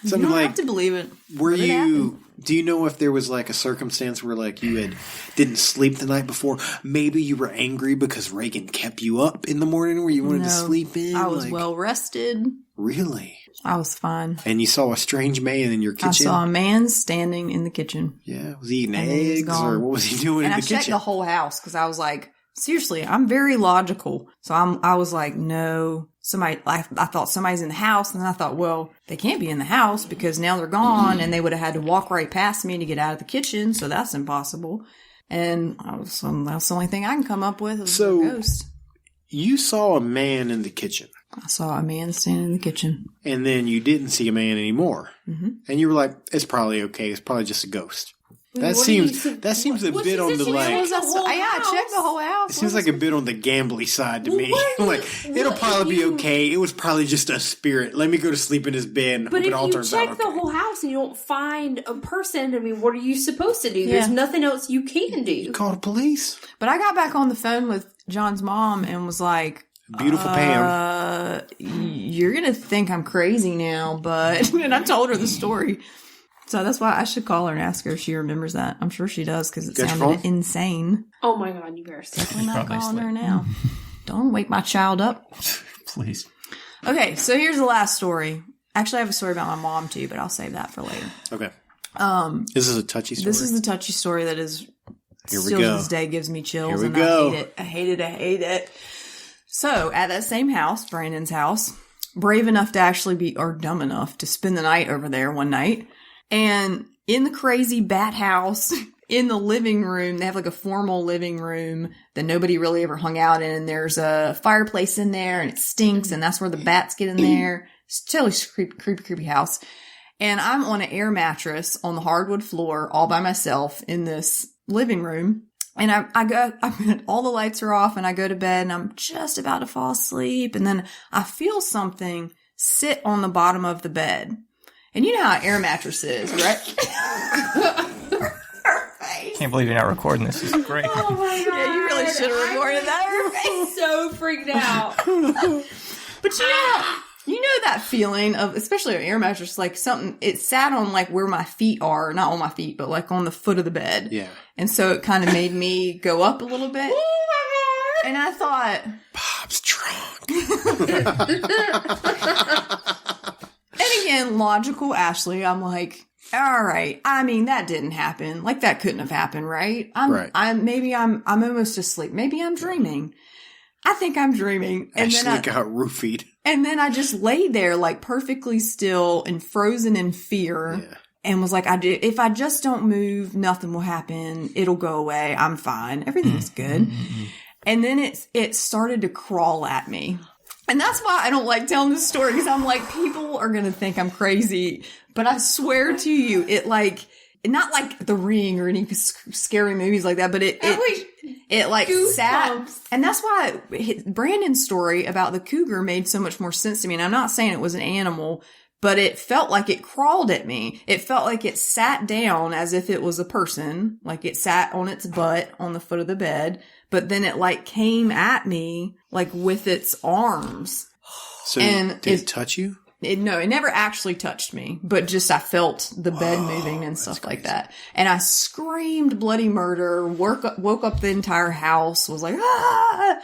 So, You don't like, have to believe it. were Let it you? happen. Do you know if there was like a circumstance where like you didn't sleep the night before? Maybe you were angry because Reagan kept you up in the morning where you wanted to No, sleep in. I was like, well rested. Really? I was fine. And you saw a strange man in your kitchen? I saw a man standing in the kitchen. Yeah. Was he eating And he was eggs gone. or what was he doing And in I the checked kitchen? the whole house because I was like, seriously, I'm very logical. So I was like, no, I thought somebody's in the house. And then I thought, well, they can't be in the house because now they're gone and they would have had to walk right past me to get out of the kitchen. So that's impossible. And that's the only thing I can come up with is a ghost. You saw a man in the kitchen. I saw a man standing in the kitchen. And then you didn't see a man anymore. Mm-hmm. And you were like, it's probably okay. It's probably just a ghost. That What do you seems think- a what's bit the on the situation? like. Was that whole I checked the whole house. It seems like a bit on the gambly side to me. What? Like, it'll What probably be you- okay. It was probably just a spirit. Let me go to sleep in his bed and But hope it if all you turns out check okay. the whole house and you don't find a person, I mean, what are you supposed to do? Yeah. There's nothing else you can do. Call the police. But I got back on the phone with John's mom and was like, Beautiful Pam. you're going to think I'm crazy now, but, and I told her the story. So that's why I should call her and ask her if she remembers that. I'm sure she does because it Got your sounded phone? insane. Oh my god, you better stop. I'm not Probably calling her asleep. now. Don't wake my child up. Please. Okay, so here's the last story. Actually, I have a story about my mom too, but I'll save that for later. Okay. This is a touchy story. This is the touchy story that is Here we still go. to this day gives me chills. Here we and go. I hate it. So at that same house, Brandon's house, brave enough to actually be, or dumb enough to spend the night over there one night. And in the crazy bat house, in the living room, they have like a formal living room that nobody really ever hung out in. There's a fireplace in there and it stinks and that's where the bats get in there. It's totally creepy house. And I'm on an air mattress on the hardwood floor all by myself in this living room. And all the lights are off and I go to bed and I'm just about to fall asleep. And then I feel something sit on the bottom of the bed. And you know how an air mattress is, right? Can't believe you're not recording this. This is great. Oh my god. Yeah, you really should have recorded that. I'm so freaked out. But you know that feeling of, especially an air mattress, like something, it sat on like where my feet are, not on my feet, but like on the foot of the bed. Yeah. And so it kind of made me go up a little bit. And I thought, Bob's drunk. and again, logical Ashley, I'm like, all right. I mean, that didn't happen. Like that couldn't have happened, right? Right. I'm almost asleep. Maybe I'm dreaming. I think I'm dreaming. And Ashley then got roofied. I just laid there like perfectly still and frozen in fear. Yeah. And was like, if I just don't move, nothing will happen. It'll go away. I'm fine. Everything's good. And then it started to crawl at me. And that's why I don't like telling this story because I'm like, people are going to think I'm crazy. But I swear to you, it like, not like The Ring or any scary movies like that, but it like sat. Goosebumps. And that's why Brandon's story about the cougar made so much more sense to me. And I'm not saying it was an animal, but it felt like it crawled at me. It felt like it sat down as if it was a person, like it sat on its butt on the foot of the bed, but then it like came at me like with its arms. So And did it touch you? No, it never actually touched me, but just I felt the bed moving and stuff like that. And I screamed bloody murder, woke up the entire house, was like, ah!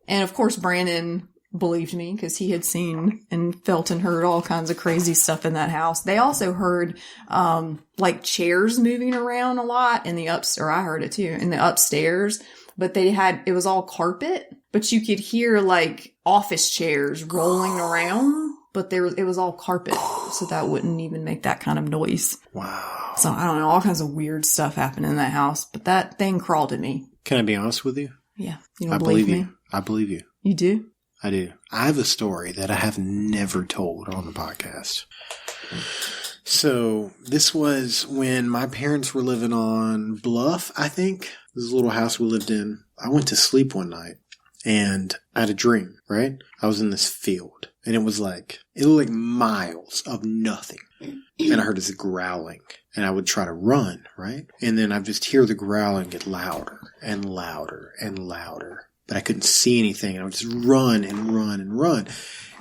And of course, Brandon believed me because he had seen and felt and heard all kinds of crazy stuff in that house. They also heard, like chairs moving around a lot in the upstairs. I heard it too in the upstairs, but it was all carpet, but you could hear like office chairs rolling around, but it was all carpet. So that wouldn't even make that kind of noise. Wow. So I don't know, all kinds of weird stuff happened in that house, but that thing crawled at me. Can I be honest with you? Yeah. You don't I believe me? you. I believe you. You do? I do. I have a story that I have never told on the podcast. So this was when my parents were living on Bluff, I think. This is a little house we lived in. I went to sleep one night and I had a dream, right? I was in this field and it looked like miles of nothing. And I heard this growling and I would try to run, right? And then I'd just hear the growling get louder and louder and louder. But I couldn't see anything and I would just run and run and run.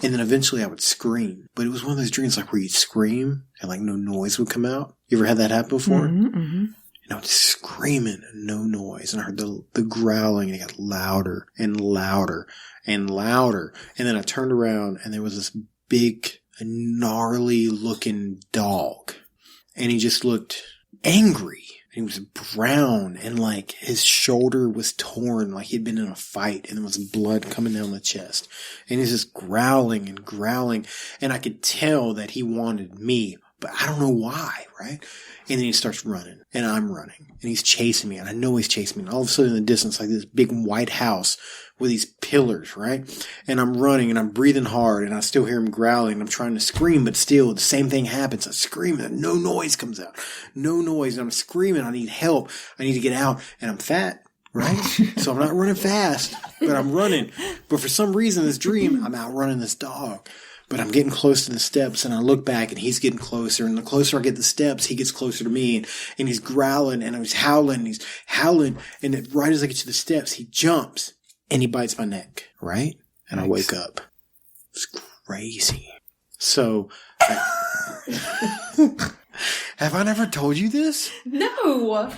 And then eventually I would scream. But it was one of those dreams like where you'd scream and like no noise would come out. You ever had that happen before? Mm-hmm, mm-hmm. And I was just screaming and no noise. And I heard the growling and it got louder and louder and louder. And then I turned around and there was this big, gnarly looking dog. And he just looked angry. He was brown and like his shoulder was torn like he'd been in a fight and there was blood coming down the chest. And he's just growling and growling. And I could tell that he wanted me, but I don't know why, right? And then he starts running and I'm running and he's chasing me and I know he's chasing me. And all of a sudden in the distance, like this big white house with these pillars, right? And I'm running and I'm breathing hard and I still hear him growling and I'm trying to scream, but still the same thing happens. I scream and no noise comes out. No noise. And I'm screaming. I need help. I need to get out and I'm fat, right? So I'm not running fast, but I'm running. But for some reason, in this dream, I'm outrunning this dog. But I'm getting close to the steps and I look back and he's getting closer. And the closer I get the steps, he gets closer to me and he's growling and he's howling and he's howling. And then right as I get to the steps, he jumps and he bites my neck, right? And I wake up. It's crazy. So, have I never told you this? No.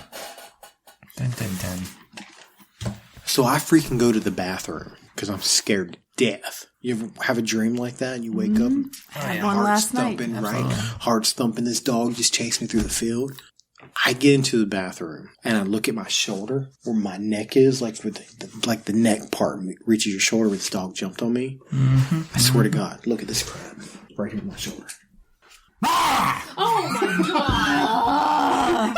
Dun, dun, dun. So I freaking go to the bathroom because I'm scared to death. You ever have a dream like that and you wake up? I had one last night. Thumping, right? Absolutely. Heart's thumping. This dog just chased me through the field. I get into the bathroom and I look at my shoulder where my neck is, like with the neck part reaches your shoulder where this dog jumped on me. Mm-hmm. I swear to God, look at this crap right here on my shoulder. Oh my god.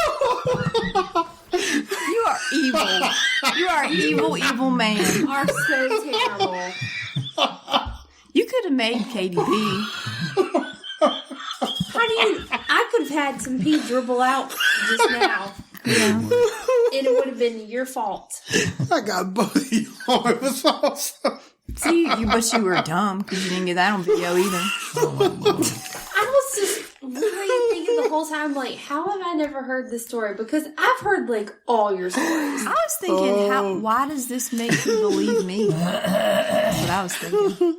You are evil. You are evil, evil man. You are so terrible. You could have made KDB. How do you? I could have had some pee dribble out just now. Yeah. And it would have been your fault. I got both of you. Oh, it was awesome. See, but you were dumb because you didn't get that on video either. Oh, my Lord. I was just literally thinking the whole time, like, how have I never heard this story? Because I've heard, like, all your stories. I was thinking, why does this make you believe me? That's what I was thinking.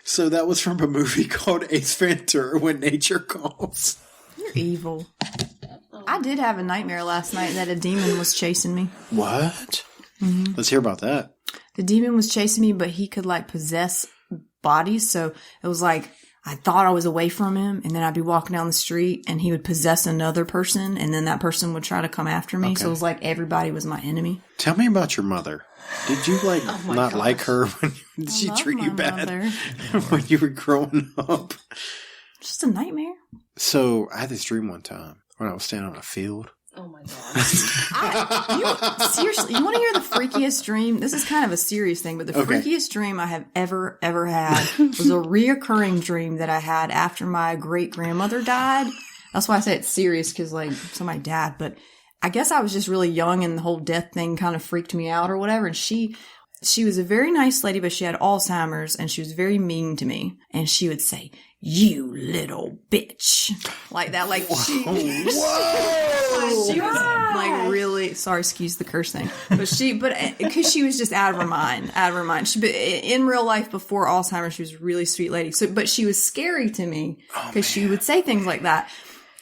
So that was from a movie called Ace Ventura: When Nature Calls. You're evil. I did have a nightmare last night that a demon was chasing me. What? Mm-hmm. Let's hear about that. The demon was chasing me, but he could like possess bodies. So it was like I thought I was away from him, and then I'd be walking down the street, and he would possess another person, and then that person would try to come after me. Okay. So it was like everybody was my enemy. Tell me about your mother. Did you not like her when did she love treat you my bad mother. when you were growing up? Just a nightmare. So I had this dream one time when I was standing on a field. Oh my god. Seriously, you want to hear the freakiest dream? This is kind of a serious thing, but the Okay. freakiest dream I have ever had was a reoccurring dream that I had after my great grandmother died. That's why I say it's serious, because like somebody died, but I guess I was just really young and the whole death thing kind of freaked me out or whatever. And she was a very nice lady, but she had Alzheimer's and she was very mean to me. And she would say, "You little bitch," like that. Like she was like really sorry, excuse the curse thing, but because she was just out of her mind. She, but in real life before Alzheimer's, she was a really sweet lady. So, but she was scary to me because she would say things like that.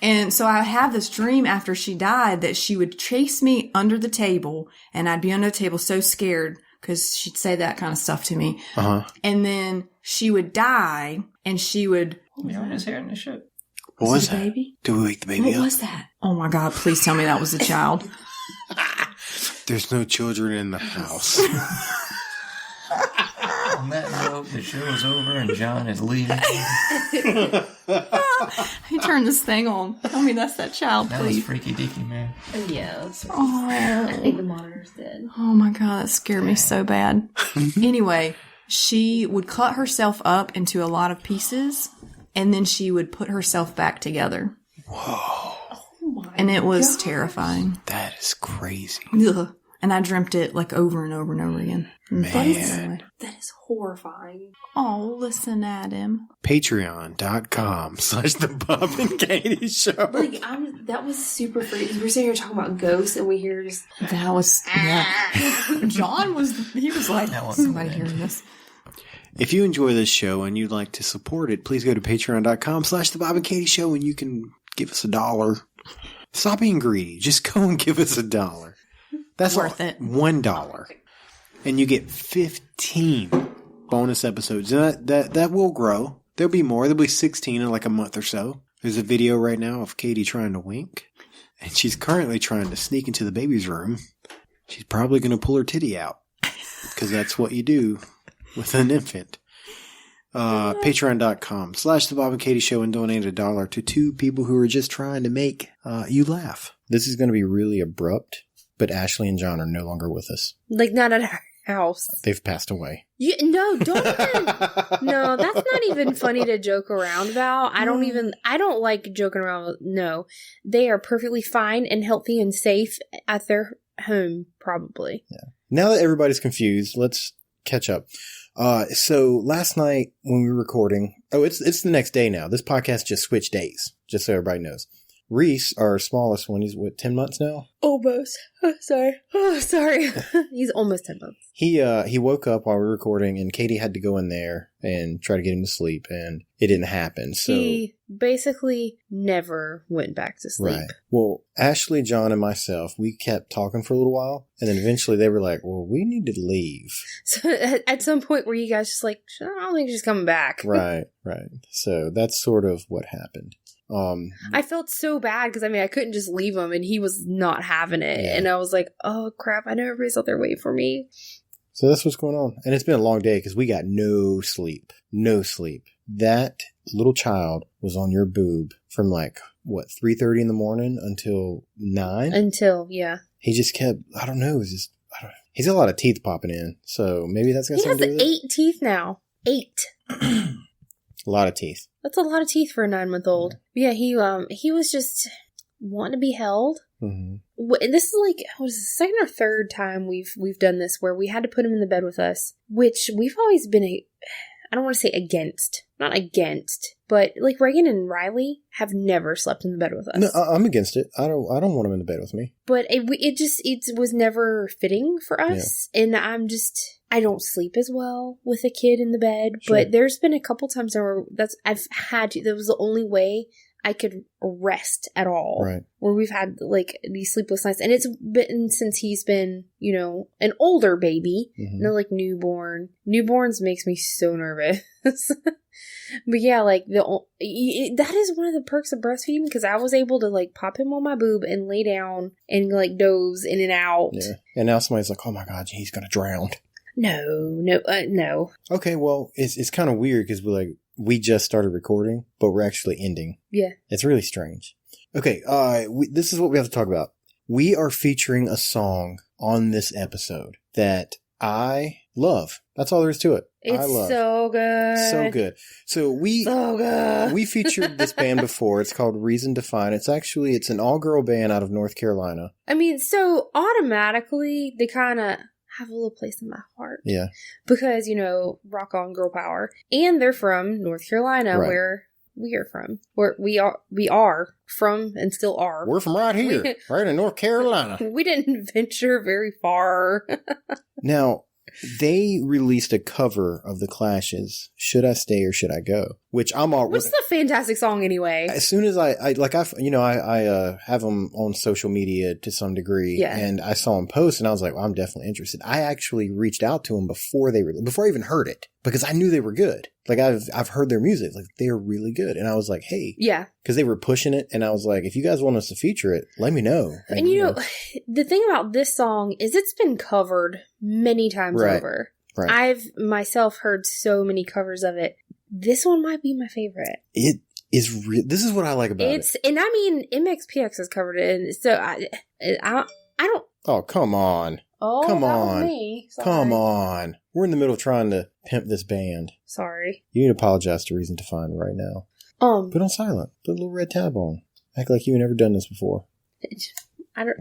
And so I have this dream after she died that she would chase me under the table, and I'd be under the table so scared because she'd say that kind of stuff to me. Uh-huh. And then she would die, and she would. You on his hair in the shit. What was it a that? baby? Did we wake the baby What up? was that? Oh my God! Please tell me that was a child. There's no children in the house. On that note, the show is over and John is leaving. He turned this thing on. Tell me that's that child, That was please. freaky deaky, man. Yeah, that's right. Oh. I think the monitor's dead. Oh my God, that scared me so bad. Anyway, she would cut herself up into a lot of pieces, and then she would put herself back together. Whoa. Oh my And it was God. terrifying. That is crazy. Ugh. And I dreamt it like over and over and over again. Man. That is horrifying. Oh, listen at him. Patreon.com/the Bob and Katie Show. Like, that was super freaky. We're sitting here talking about ghosts, and we hear just. That was, yeah. John he was like, That was somebody weird. hearing this. If you enjoy this show and you'd like to support it, please go to patreon.com/the Bob and Katie Show and you can give us $1. Stop being greedy. Just go and give us $1. That's Worth all, it. $1. And you get 15 bonus episodes. And that will grow. There'll be more. There'll be 16 in like a month or so. There's a video right now of Katie trying to wink. And she's currently trying to sneak into the baby's room. She's probably going to pull her titty out. Because that's what you do with an infant. Patreon.com/the Bob and Katie Show and donate $1 to 2 people who are just trying to make you laugh. This is going to be really abrupt, but Ashley and John are no longer with us. Like, not at our house. They've passed away. No, don't even. No, that's not even funny to joke around about. I don't like joking around with. No. They are perfectly fine and healthy and safe at their home, probably. Yeah. Now that everybody's confused, let's catch up. So last night when we were recording, it's the next day now. This podcast just switched days, just so everybody knows. Reese, our smallest one, he's 10 months now? Almost. Sorry. He's almost 10 months. He woke up while we were recording and Katie had to go in there and try to get him to sleep and it didn't happen. So He basically never went back to sleep. right. Well, Ashley, John, and myself, we kept talking for a little while and then eventually they were like, well, we need to leave. So at some point were you guys just like, I don't think she's coming back. Right. So that's sort of what happened. I felt so bad because I couldn't just leave him and he was not having it. Yeah. And I was like, oh crap, I know everybody's out there waiting for me. So that's what's going on. And it's been a long day because we got no sleep. No sleep. That little child was on your boob from 3:30 in the morning until 9? Until, yeah. He just kept, I don't know. He's got a lot of teeth popping in. So maybe that's got He has something to do with 8 teeth now. 8. it. A lot of teeth. That's a lot of teeth for a 9-month-old. Yeah, he was just wanting to be held. Mm-hmm. And this is what is the second or third time we've done this where we had to put him in the bed with us, which we've always been I don't want to say not against, but like Reagan and Riley have never slept in the bed with us. No, I'm against it. I don't want him in the bed with me. But it was never fitting for us, and I don't sleep as well with a kid in the bed. Sure. But there's been a couple times where I've had to. That was the only way I could rest at all. Right. Where we've had these sleepless nights, and it's been since he's been an older baby, Mm-hmm. no newborn. Newborns makes me so nervous. But yeah, that is one of the perks of breastfeeding because I was able to pop him on my boob and lay down and doze in and out. Yeah. And now somebody's like, oh my God, he's going to drown. No. Okay, well, it's kind of weird because we just started recording, but we're actually ending. Yeah. It's really strange. Okay, this is what we have to talk about. We are featuring a song on this episode that I love. That's all there is to it. I It's love. so good. So good. So we featured this band before. It's called Reason to Find. It's an all-girl band out of North Carolina. So automatically they kind of have a little place in my heart. Yeah. Because, rock on girl power. And they're from North Carolina, Right. where we are from. Where we are from and still are. We're from right here, right in North Carolina. We didn't venture very far. Now, they released a cover of The Clash's "Should I Stay or Should I Go," which I'm all. Which is a fantastic song anyway. As soon as I have them on social media to some degree, Yeah. and I saw them post, and I was like, well, I'm definitely interested. I actually reached out to them before I even heard it because I knew they were good. I've heard their music, they're really good, and I was like, hey, Yeah. because they were pushing it, and I was like, if you guys want us to feature it, let me know. And the thing about this song is it's been covered many times Right. over. Right. I've myself heard so many covers of it. This one might be my favorite. It is. This is what I like about it. And MXPX has covered it, and so I don't. Oh, come on. Oh, Come that was on. me. Sorry. Come on. We're in the middle of trying to pimp this band. Sorry. You need to apologize to Reason to Find right now. Put on silent. Put a little red tab on. Act like you've never done this before.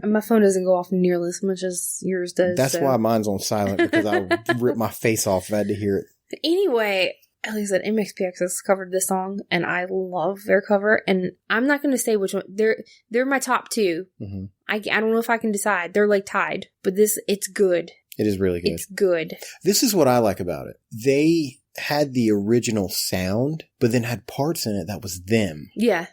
My phone doesn't go off nearly as much as yours does. That's why mine's on silent, because I would rip my face off if I had to hear it. But anyway, like I said, MXPX has covered this song, and I love their cover. And I'm not going to say which one. They're my top two. Mm-hmm. I don't know if I can decide. They're like tied, but it's good. It is really good. It's good. This is what I like about it. They had the original sound, but then had parts in it that was them. Yeah.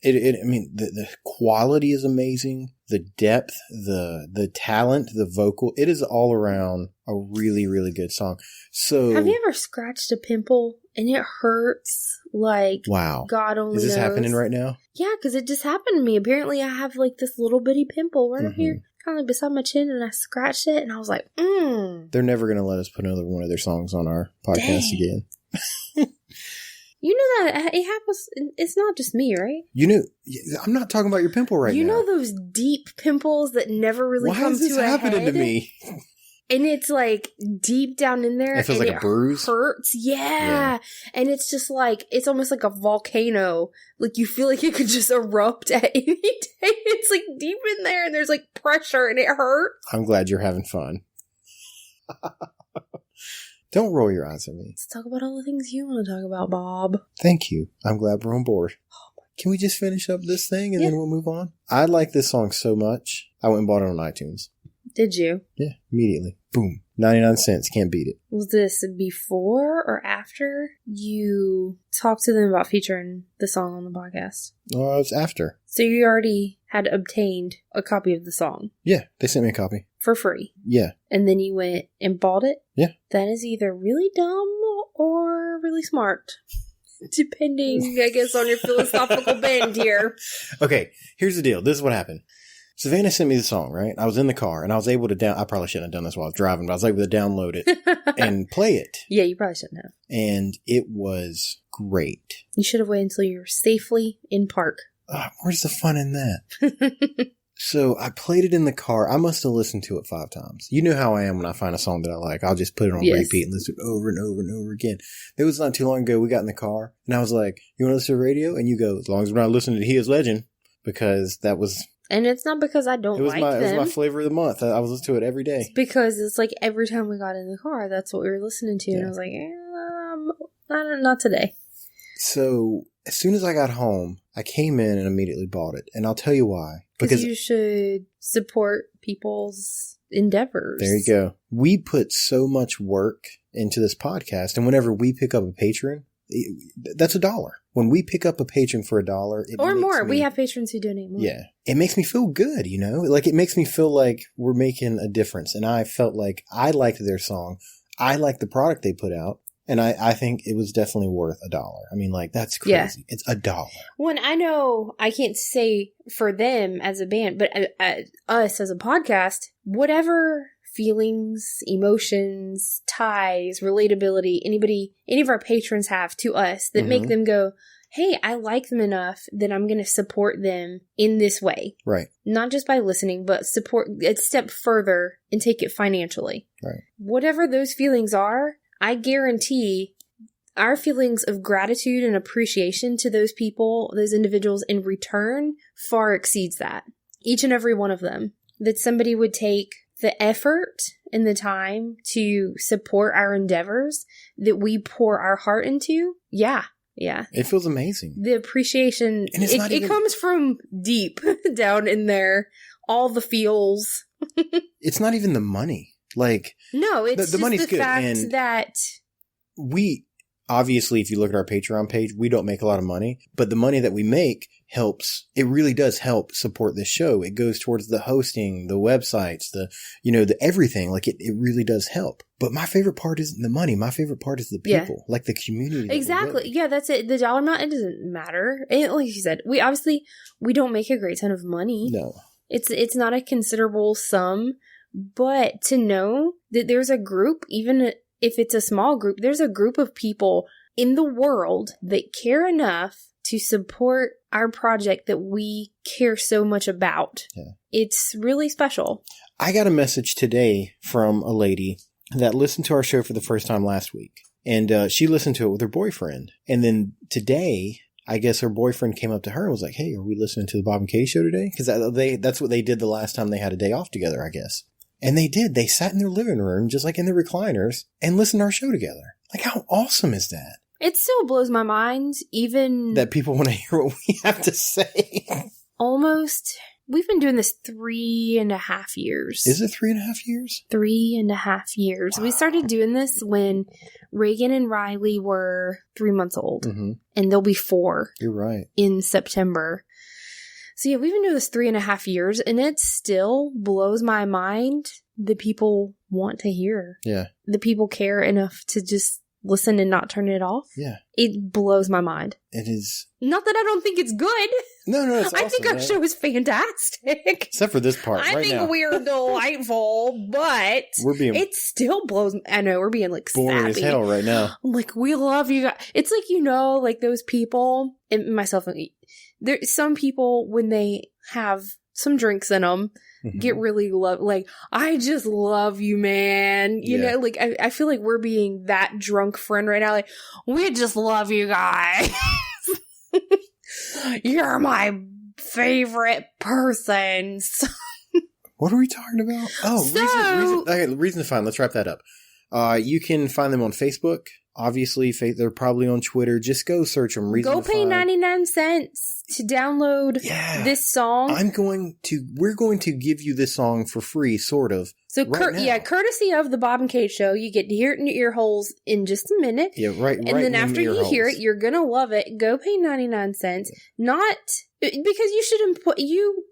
I mean, the quality is amazing. The depth, the talent, the vocal. It is all around a really, really good song. So, Have you ever scratched a pimple and it hurts like wow. God only knows? Is this happening right now? Yeah, because it just happened to me. Apparently, I have like this little bitty pimple right up here, kind of like beside my chin, and I scratched it, and I was like, They're never going to let us put another one of their songs on our podcast again. You know that it happens. It's not just me, right? You know, I'm not talking about your pimple right now. You know those deep pimples that never really Why come is this to a happening head? to me? And it's like deep down in there. It feels and like a bruise? Hurts. Yeah. And it's just like, it's almost like a volcano. Like you feel like it could just erupt at any day. It's like deep in there and there's like pressure and it hurts. I'm glad you're having fun. Don't roll your eyes at me. Let's talk about all the things you want to talk about, Bob. Thank you. I'm glad we're on board. Can we just finish up this thing and then we'll move on? I like this song so much. I went and bought it on iTunes. Did you? Yeah, immediately. Boom. 99 cents. Can't beat it. Was this before or after you talked to them about featuring the song on the podcast? Oh, it's after. So you already had obtained a copy of the song Yeah, they sent me a copy. for free. Yeah. And then you went and bought it? Yeah. That is either really dumb or really smart. Depending, I guess, on your philosophical bend here. Okay, here's the deal. This is what happened. Savannah sent me the song, right? I was in the car and I was able to I probably shouldn't have done this while I was driving, but I was able to download it and play it. Yeah, you probably shouldn't have. And it was great. You should have waited until you were safely in park. Where's the fun in that? So I played it in the car. I must have listened to it 5 times. You know how I am when I find a song that I like. I'll just put it on repeat and listen to it over and over and over again. It was not too long ago. We got in the car and I was like, you want to listen to radio? And you go, as long as we're not listening to He Is Legend, because that was... And it's not because I don't like them. It was my flavor of the month. I was listening to it every day. It's because it's like every time we got in the car, that's what we were listening to. Yeah. And I was like, not today. So as soon as I got home, I came in and immediately bought it. And I'll tell you why. Because you should support people's endeavors. There you go. We put so much work into this podcast. And whenever we pick up a patron, that's $1. When we pick up a patron for $1, or more. We have patrons who donate more. Yeah. It makes me feel good, you know? Like, it makes me feel like we're making a difference. And I felt like I liked their song. I liked the product they put out. And I think it was definitely worth $1. I mean, like, that's crazy. Yeah. It's $1. When I know I can't say for them as a band, but us as a podcast, whatever feelings, emotions, ties, relatability, any of our patrons have to us that make them go, hey, I like them enough that I'm going to support them in this way. Right. Not just by listening, but support a step further and take it financially. Right. Whatever those feelings are, I guarantee our feelings of gratitude and appreciation to those people, those individuals in return far exceeds that. Each and every one of them. That somebody would take the effort and the time to support our endeavors that we pour our heart into. Yeah. It feels amazing. The appreciation, And it comes from deep down in there. All the feels. It's not even the money. Like, No, it's the just money's the good, fact and that we, obviously, if you look at our Patreon page, we don't make a lot of money, but the money that we make helps. It really does help support this show. It goes towards the hosting, the websites, the everything. Like, it really does help. But my favorite part isn't the money. My favorite part is the people, like the community. exactly. Yeah, that's it. The dollar amount, it doesn't matter. And like you said, we don't make a great ton of money. No. It's not a considerable sum, but to know that there's a group, even if it's a small group, there's a group of people in the world that care enough to support our project that we care so much about. Yeah. It's really special. I got a message today from a lady that listened to our show for the first time last week. And she listened to it with her boyfriend. And then today, I guess her boyfriend came up to her and was like, hey, are we listening to the Bob and Katie show today? Because that's what they did the last time they had a day off together, I guess. And they did. They sat in their living room, just like in the recliners, and listened to our show together. Like, how awesome is that? It still blows my mind, even That people want to hear what we have to say. almost. We've been doing this 3.5 years. Is it 3.5 years? 3.5 years. Wow. We started doing this when Reagan and Riley were 3 months old, Mm-hmm. and they'll be 4 You're right. in September. So yeah, we've been doing this 3.5 years, and it still blows my mind that people want to hear. Yeah. The people care enough to just listen and not turn it off. Yeah. It blows my mind. It is. Not that I don't think it's good. No, it's awesome. I think our show is fantastic. Except for this part I right think now. we're delightful, but We're being it still blows. I know we're being like boring as sappy. hell right now. Like, we love you guys. It's like, you know, like those people, and myself, there. Some people, when they have some drinks in them, Mhm. get really like, I just love you, man. You Yeah. know, like, I feel like we're being that drunk friend right now. Like, we just love you guys. You're my favorite person. What are we talking about? Oh, So- reason to find. Let's wrap that up. You can find them on Facebook. Obviously, they're probably on Twitter. Just go search them. Reason Go to pay Find. 99 cents to download Yeah. this song. We're going to give you this song for free, sort of. So, right now. courtesy of the Bob and Kate Show, you get to hear it in your ear holes in just a minute. Yeah, right. And then after you hear it, you're gonna love it. Go pay 99 cents. Not because you shouldn't put you.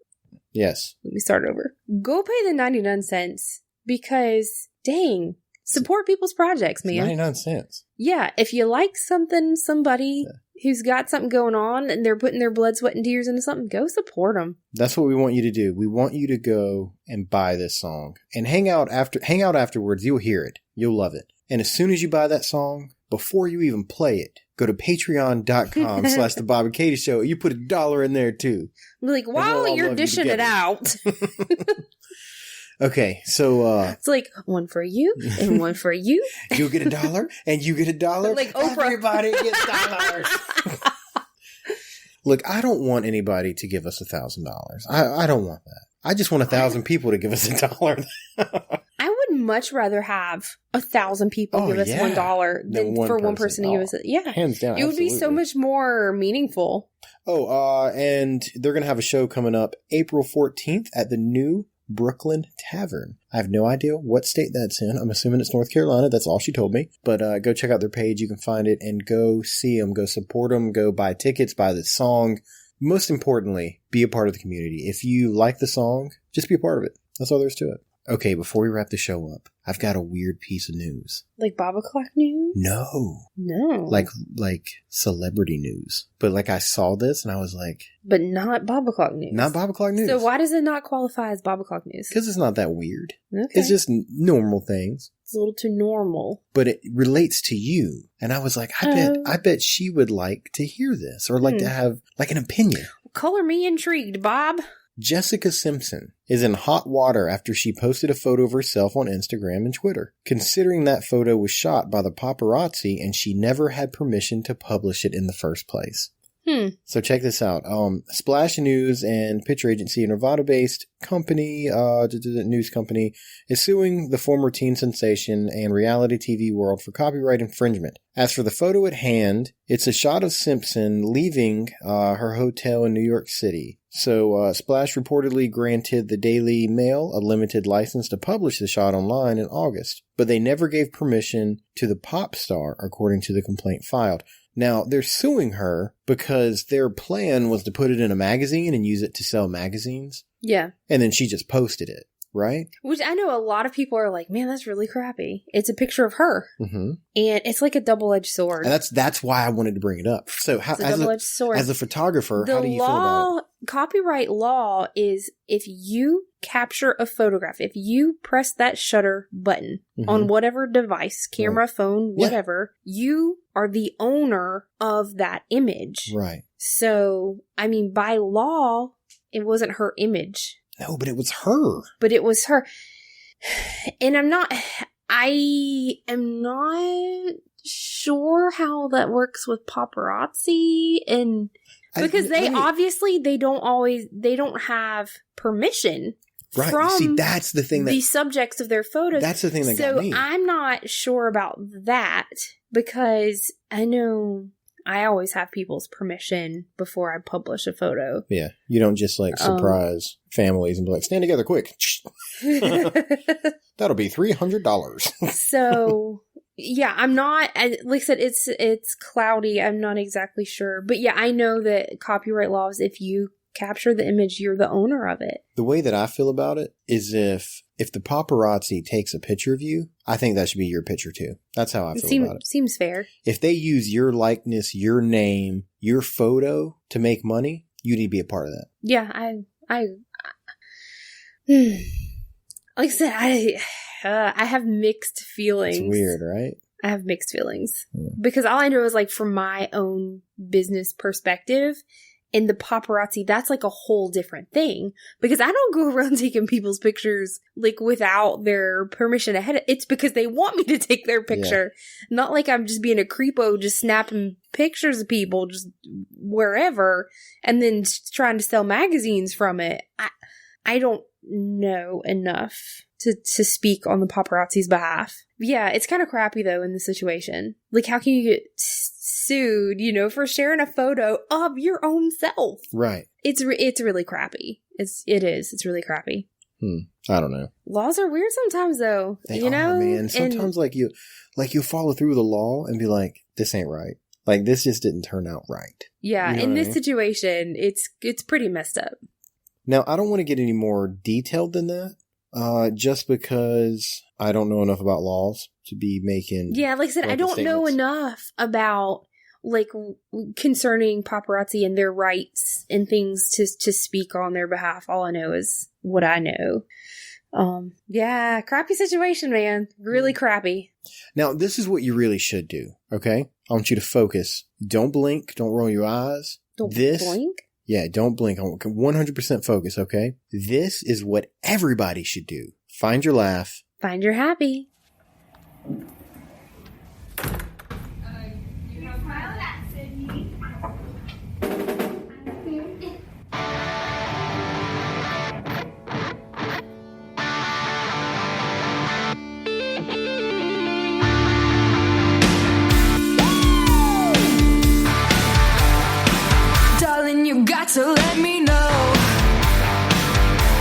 Yes. Let me start over. Go pay the 99 cents because, dang, support people's projects, man. 99 cents. Yeah, if you like somebody who's got something going on and they're putting their blood, sweat, and tears into something, go support them. That's what we want you to do. We want you to go and buy this song and hang out afterwards. You'll hear it. You'll love it. And as soon as you buy that song, before you even play it, go to patreon.com/the Bob and Katie Show. You put $1 in there too. Like, we'll while all you're love you dishing it together. out, Okay, so it's like one for you and one for you. you get $1 and you get $1. Like Oprah. Everybody gets dollars. Look, I don't want anybody to give us $1,000. I don't want that. I just want 1,000 people to give us $1. I would much rather have 1,000 people Oh, give us yeah. $1 than Than for one one person to person. give us it. Yeah. Hands down. It would be so absolutely. much more meaningful. Oh, and they're going to have a show coming up April 14th at the new Brooklyn Tavern. I have no idea what state that's in. I'm assuming it's North Carolina. That's all she told me. But go check out their page. You can find it and go see them. Go support them. Go buy tickets. Buy the song. Most importantly, be a part of the community. If you like the song, just be a part of it. That's all there is to it. Okay, before we wrap the show up, I've got a weird piece of news. Like Bob o'clock news? No. No. Like celebrity news. But like I saw this and I was like, But not Bob o'clock news. not Bob o'clock news. So why does it not qualify as Bob o'clock news? Because it's not that weird. Okay. It's just normal things. It's a little too normal. But it relates to you. And I was like, I bet she would like to hear this or like to have like an opinion. Color me intrigued, Bob. Jessica Simpson is in hot water after she posted a photo of herself on Instagram and Twitter, considering that photo was shot by the paparazzi and she never had permission to publish it in the first place. So check this out. Splash News and picture agency, a Nevada-based company, news company, is suing the former teen sensation and reality TV world for copyright infringement. As for the photo at hand, it's a shot of Simpson leaving her hotel in New York City. So Splash reportedly granted the Daily Mail a limited license to publish the shot online in August, but they never gave permission to the pop star, according to the complaint filed. Now, they're suing her because their plan was to put it in a magazine and use it to sell magazines. Yeah. And then she just posted it, right? Which I know a lot of people are like, man, that's really crappy. It's a picture of her. Mm-hmm. And it's like a double-edged sword. And that's why I wanted to bring it up. So, how, It's a double-edged sword. as a photographer, The how do you feel about it? Copyright law is if you capture a photograph, if you press that shutter button on whatever device, camera, phone, Yeah. whatever, you are the owner of that image. Right. So, I mean, by law, it wasn't her image, No, but it was her. but it was her. And I am not sure how that works with paparazzi and because they don't have permission Right. from See, that's the thing the subjects of their photos. that's the thing that got me. So I'm not sure about that because I know I always have people's permission before I publish a photo. Yeah. You don't just like surprise families and be like, stand together quick. That'll be $300. So yeah, I'm not, like I said, it's cloudy. I'm not exactly sure. But yeah, I know that copyright laws, if you capture the image, you're the owner of it. The way that I feel about it is if the paparazzi takes a picture of you, I think that should be your picture too. That's how I feel about it. Seems fair. If they use your likeness, your name, your photo to make money, you need to be a part of that. Yeah, I like I said, I have mixed feelings. It's weird, right? I have mixed feelings Yeah. because all I know is like from my own business perspective. And the paparazzi, that's like a whole different thing because I don't go around taking people's pictures like without their permission ahead. It's because they want me to take their picture. Yeah. Not like I'm just being a creepo, just snapping pictures of people just wherever and then trying to sell magazines from it. I don't know enough to speak on the paparazzi's behalf. Yeah, it's kind of crappy though in the situation. Like how can you get sued, for sharing a photo of your own self? Right. It's really crappy. It's really crappy. I don't know. Laws are weird sometimes though. They are, man. Sometimes you follow through the law and be like, this ain't right. Like this just didn't turn out right. Yeah, you know in this situation, it's pretty messed up. Now, I don't want to get any more detailed than that. Just because I don't know enough about laws to be making. Yeah, like I said, I don't know enough about like concerning paparazzi and their rights and things to speak on their behalf. All I know is what I know. Yeah, crappy situation, man. Really crappy. Now, this is what you really should do. Okay, I want you to focus. Don't blink. Don't roll your eyes. Don't blink. Yeah, don't blink. I want 100% focus, okay? This is what everybody should do. Find your laugh. Find your happy. Darling, you got to let me know.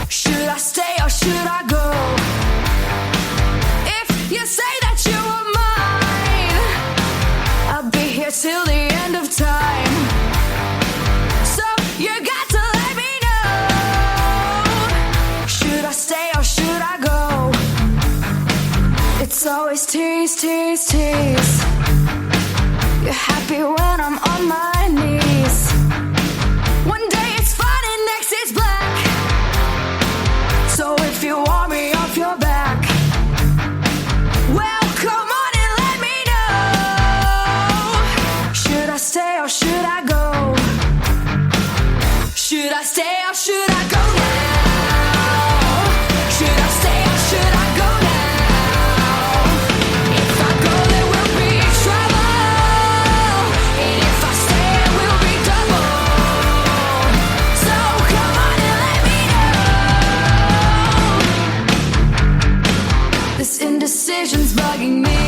Should I stay or should I go? If you say that you are mine, I'll be here till the end of time. So you got to let me know. Should I stay or should I go? It's always tease, tease, tease. You're happy when I'm on my knees. One day it's fun and next it's black. So if you want me off your back, well, come on and let me know. Should I stay or should I go? Should I stay or should I go now? Should I stay or should I go now? If I go there will be trouble, and if I stay it will be double. So come on and let me know. This indecision's bugging me.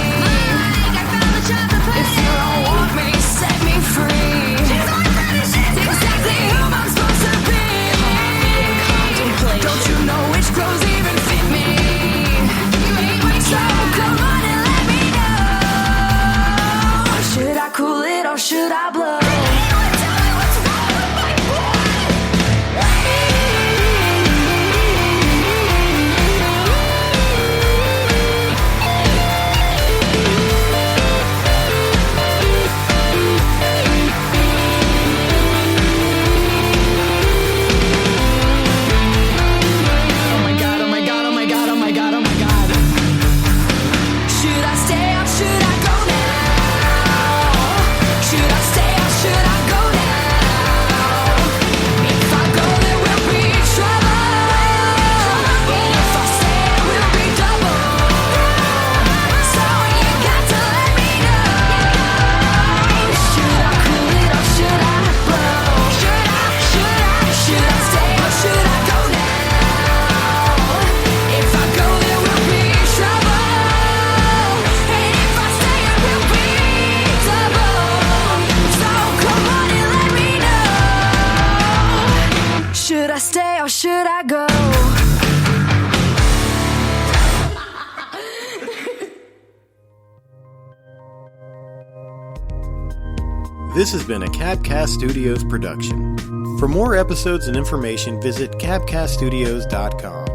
If you don't want me, set me free. Exactly who I'm supposed to be. Should I stay or should I go? This has been a Cabcast Studios production. For more episodes and information, visit cabcaststudios.com.